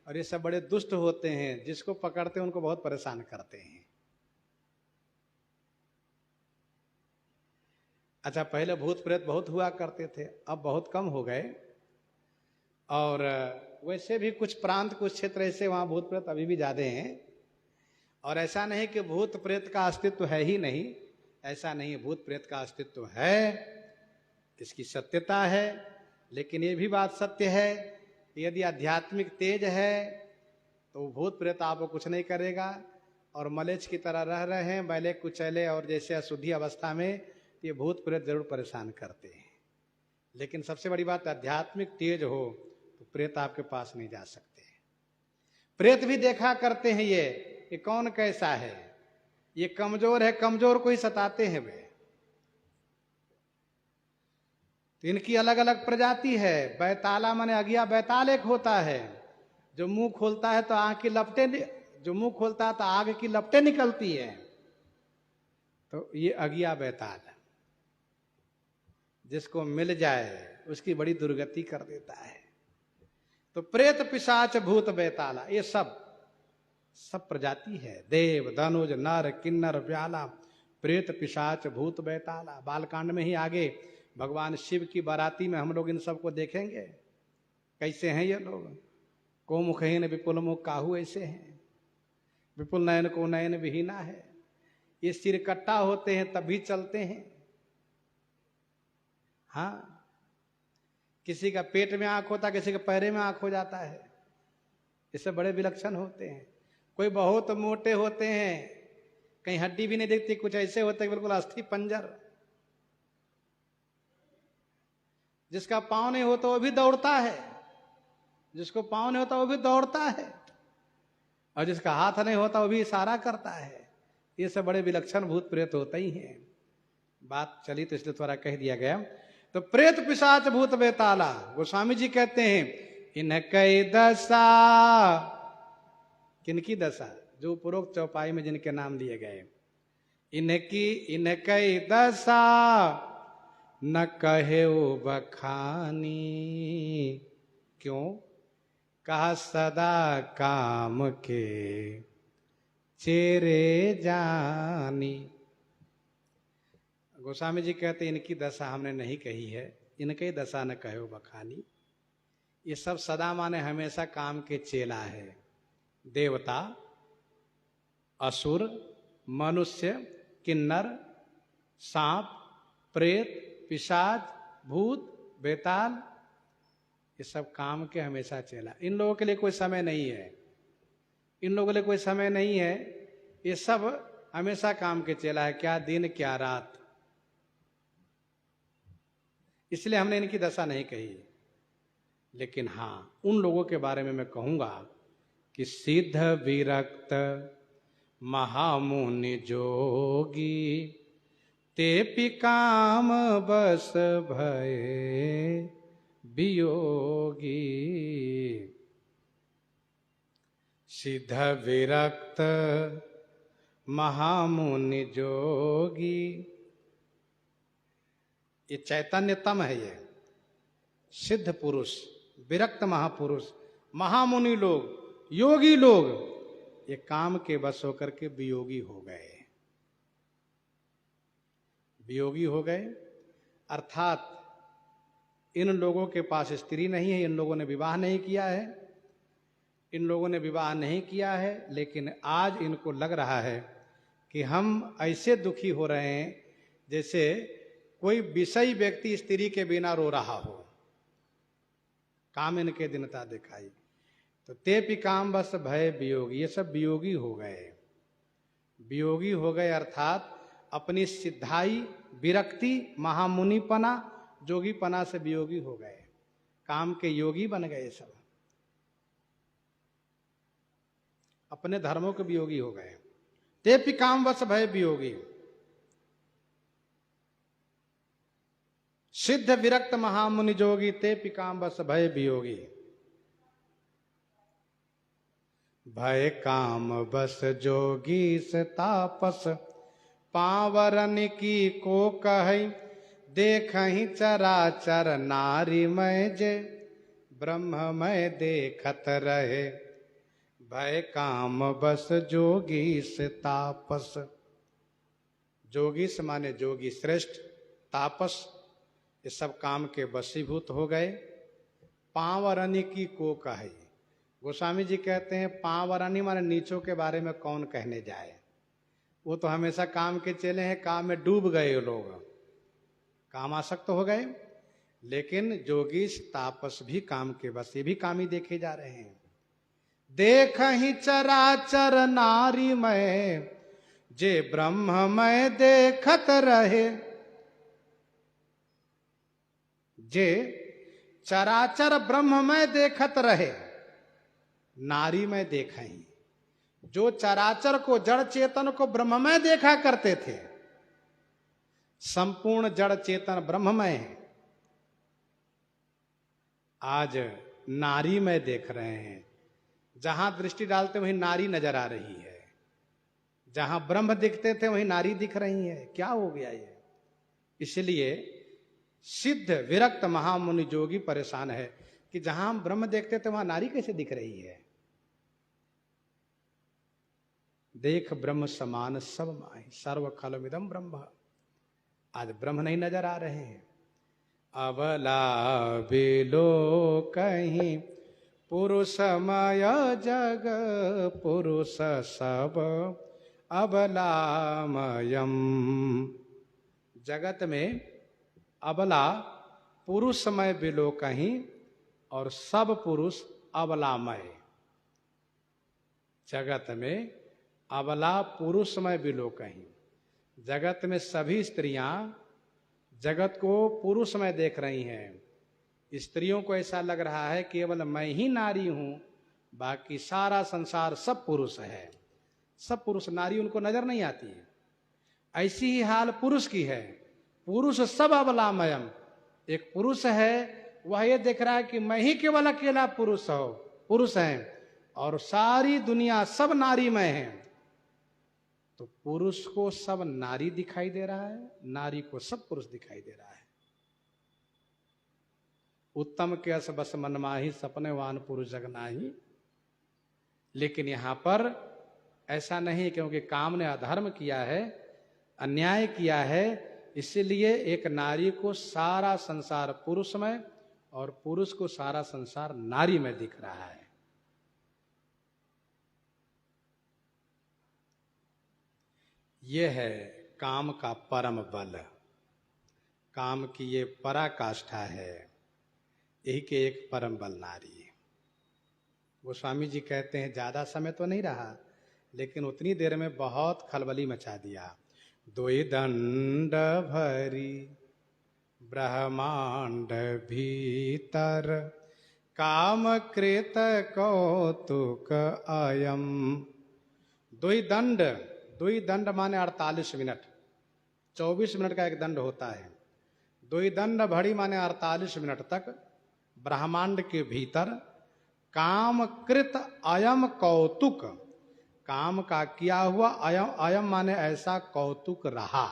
और ये सब बड़े दुष्ट होते हैं, जिसको पकड़ते हैं उनको बहुत परेशान करते हैं। अच्छा, पहले भूत प्रेत बहुत हुआ करते थे, अब बहुत कम हो गए। और वैसे भी कुछ प्रांत, कुछ क्षेत्र ऐसे वहां भूत प्रेत अभी भी ज्यादा हैं। और ऐसा नहीं कि भूत प्रेत का अस्तित्व है ही नहीं, ऐसा नहीं, भूत प्रेत का अस्तित्व है, इसकी सत्यता है। लेकिन ये भी बात सत्य है कि यदि आध्यात्मिक तेज है तो भूत प्रेत आपको कुछ नहीं करेगा। और मलेच्छ की तरह रह रहे हैं, बैले कुचैले और जैसे अशुद्धि अवस्था में, ये भूत प्रेत जरूर परेशान करते हैं। लेकिन सबसे बड़ी बात, आध्यात्मिक तेज हो तो प्रेत आपके पास नहीं जा सकते। प्रेत भी देखा करते हैं ये कौन कैसा है, ये कमजोर है, कमजोर को ही सताते हैं वे। तो इनकी अलग अलग प्रजाति है। बैताला माने अगिया बैताल एक होता है, जो मुंह खोलता है तो आग की लपटें, जो मुंह खोलता है तो आग की लपटें निकलती है, तो ये अगिया बैताल है, जिसको मिल जाए उसकी बड़ी दुर्गति कर देता है। तो प्रेत पिशाच भूत बैताला ये सब प्रजाति है। देव धनुज नर किन्नर व्याला प्रेत पिशाच भूत बैताला। बालकांड में ही आगे भगवान शिव की बाराती में हम लोग इन सबको देखेंगे, कैसे हैं ये लोग। को मुखहीन विपुल मुख काहू ऐसे हैं, विपुल नयन को नयन विहीना है। ये सिर कट्टा होते हैं तब भी चलते हैं। हाँ, किसी का पेट में आंख होता, किसी के पैरे में आंख हो जाता है, इससे बड़े विलक्षण होते हैं। कोई बहुत मोटे होते हैं, कहीं हड्डी भी नहीं दिखती, कुछ ऐसे होते हैं बिल्कुल अस्थि पंजर। जिसका पांव नहीं होता वो भी दौड़ता है, जिसको पांव नहीं होता वो भी दौड़ता है, और जिसका हाथ नहीं होता वो भी इशारा करता है। ये सब बड़े विलक्षण भूत प्रेत होते ही हैं। बात चली तो इसलिए थोड़ा कह दिया गया। तो प्रेत पिशाच भूत बैताला, गोस्वामी जी कहते हैं इनकई दशा, किनकी दशा, जो उपरोक्त चौपाई में जिनके नाम लिए गए, इनकई दशा न कहे बखानी। क्यों? कहा सदा काम के चेरे जानी। गोस्वामी जी कहते इनकी दशा हमने नहीं कही है, इनकी दशा न कहो बखानी। ये सब सदा माने हमेशा काम के चेला है। देवता, असुर, मनुष्य, किन्नर, सांप, प्रेत, पिशाच, भूत, बेताल, ये सब काम के हमेशा चेला। इन लोगों के लिए कोई समय नहीं है, इन लोगों के लिए कोई समय नहीं है। ये सब हमेशा काम के चेला है, क्या दिन क्या रात। इसलिए हमने इनकी दशा नहीं कही। लेकिन हाँ, उन लोगों के बारे में मैं कहूंगा कि सिद्ध विरक्त महामुनि जोगी ते काम बस भये वियोगी। सिद्ध विरक्त महामुनि जोगी, ये चैतन्यतम है। ये सिद्ध पुरुष, विरक्त महापुरुष, महामुनि लोग, योगी लोग, ये काम के बस होकर के वियोगी हो गए। वियोगी हो गए अर्थात इन लोगों के पास स्त्री नहीं है, इन लोगों ने विवाह नहीं किया है, इन लोगों ने विवाह नहीं किया है। लेकिन आज इनको लग रहा है कि हम ऐसे दुखी हो रहे हैं जैसे कोई विषयी व्यक्ति स्त्री के बिना रो रहा हो। काम इनके दीनता दिखाई। तो ते काम बस भय वियोगी, ये सब वियोगी हो गए। वियोगी हो गए अर्थात अपनी सिद्धाई, विरक्ति, महामुनिपना, जोगीपना से वियोगी हो गए, काम के योगी बन गए। सब अपने धर्मों के वियोगी हो गए। ते काम बस भय वियोगी। सिद्ध विरक्त महामुनि जोगी ते पिकाम बस भय वियोगी। भय काम बस जोगी से तापस पावरन की को कहि देखहि चराचर नारी मय जे ब्रह्ममय देखत रहे। भय काम बस जोगी से तापस, जोगी से माने जोगी श्रेष्ठ, तापस ये सब काम के वशीभूत हो गए। पांवरनी की को कहे, गोस्वामी जी कहते हैं पांवरनी माने नीचों के बारे में कौन कहने जाए, वो तो हमेशा काम के चले हैं, काम में डूब गए वो लोग, काम आसक्त हो गए। लेकिन जोगी तापस भी काम के बस, ये भी कामी देखे जा रहे हैं। देख ही चराचर नारी मय जे ब्रह्ममय देखत रहे। जे चराचर ब्रह्ममय देखत रहे, नारी में देखा ही, जो चराचर को जड़ चेतन को ब्रह्ममय देखा करते थे, संपूर्ण जड़ चेतन ब्रह्ममय है, आज नारी में देख रहे हैं। जहां दृष्टि डालते वहीं नारी नजर आ रही है, जहां ब्रह्म दिखते थे वहीं नारी दिख रही है। क्या हो गया ये? इसलिए सिद्ध विरक्त महामुनि जोगी परेशान है कि जहां हम ब्रह्म देखते थे वहां नारी कैसे दिख रही है। देख ब्रह्म समान सब माहि सर्व खलमिदं ब्रह्म, आज ब्रह्म नहीं नजर आ रहे हैं। अबला बिलो कहीं पुरुषमय जग पुरुष सब अबलामयम। जगत में अबला पुरुषमय बिलो कहीं और सब पुरुष अबलामय। जगत में अबला पुरुषमय बिलो कहीं, जगत में सभी स्त्रियां जगत को पुरुषमय देख रही हैं। स्त्रियों को ऐसा लग रहा है केवल मैं ही नारी हूं, बाकी सारा संसार सब पुरुष है, सब पुरुष, नारी उनको नजर नहीं आती है। ऐसी ही हाल पुरुष की है, पुरुष सब अबलामयम। एक पुरुष है वह ये देख रहा है कि मैं ही केवल अकेला पुरुष है और सारी दुनिया सब नारीमय है। तो पुरुष को सब नारी दिखाई दे रहा है, नारी को सब पुरुष दिखाई दे रहा है। उत्तम के अस बस मनमाही सपने वान पुरुष जग नाही। लेकिन यहां पर ऐसा नहीं, क्योंकि काम ने अधर्म किया है, अन्याय किया है, इसलिए एक नारी को सारा संसार पुरुष में और पुरुष को सारा संसार नारी में दिख रहा है। यह है काम का परम बल, काम की ये पराकाष्ठा है, यही के एक परम बल नारी। गोस्वामी जी कहते हैं ज्यादा समय तो नहीं रहा, लेकिन उतनी देर में बहुत खलबली मचा दिया। दोई दंड भरी ब्रह्मांड भीतर काम कृत कौतुक अयम। दुई दंड माने 48 मिनट, 24 मिनट का एक दंड होता है। दुई दंड भरी माने 48 मिनट तक ब्रह्मांड के भीतर काम कृत अयम कौतुक, काम का किया हुआ, अयम माने ऐसा कौतुक रहा।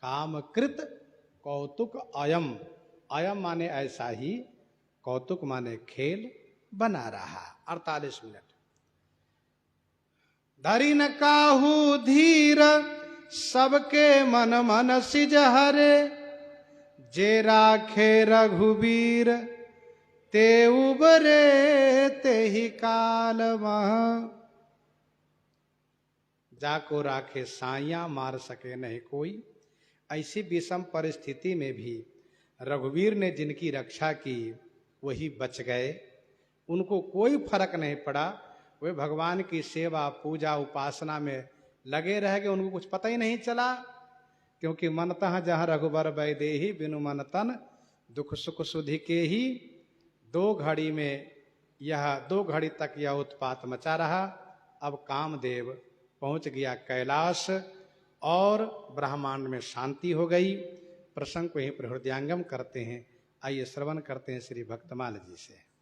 काम कृत कौतुक अयम माने ऐसा ही, कौतुक माने खेल बना रहा 48 मिनट। धरी न काहू धीर सबके मन मन सिज हरे, जे राखे रघुबीर ते उबरे ते ही काल मह। जाको राखे साइया मार सके नहीं कोई। ऐसी विषम परिस्थिति में भी रघुवीर ने जिनकी रक्षा की वही बच गए, उनको कोई फर्क नहीं पड़ा। वे भगवान की सेवा पूजा उपासना में लगे रह गए, उनको कुछ पता ही नहीं चला। क्योंकि मनतः जहाँ रघुबर वैदेही बिनु मन तन दुख सुख सुधि के ही। 2 घड़ी तक यह उत्पात मचा रहा। अब कामदेव पहुंच गया कैलाश और ब्रह्मांड में शांति हो गई। प्रसंग को यहीं पर हृदयांगम करते हैं। आइए श्रवण करते हैं श्री भक्तमाल जी से।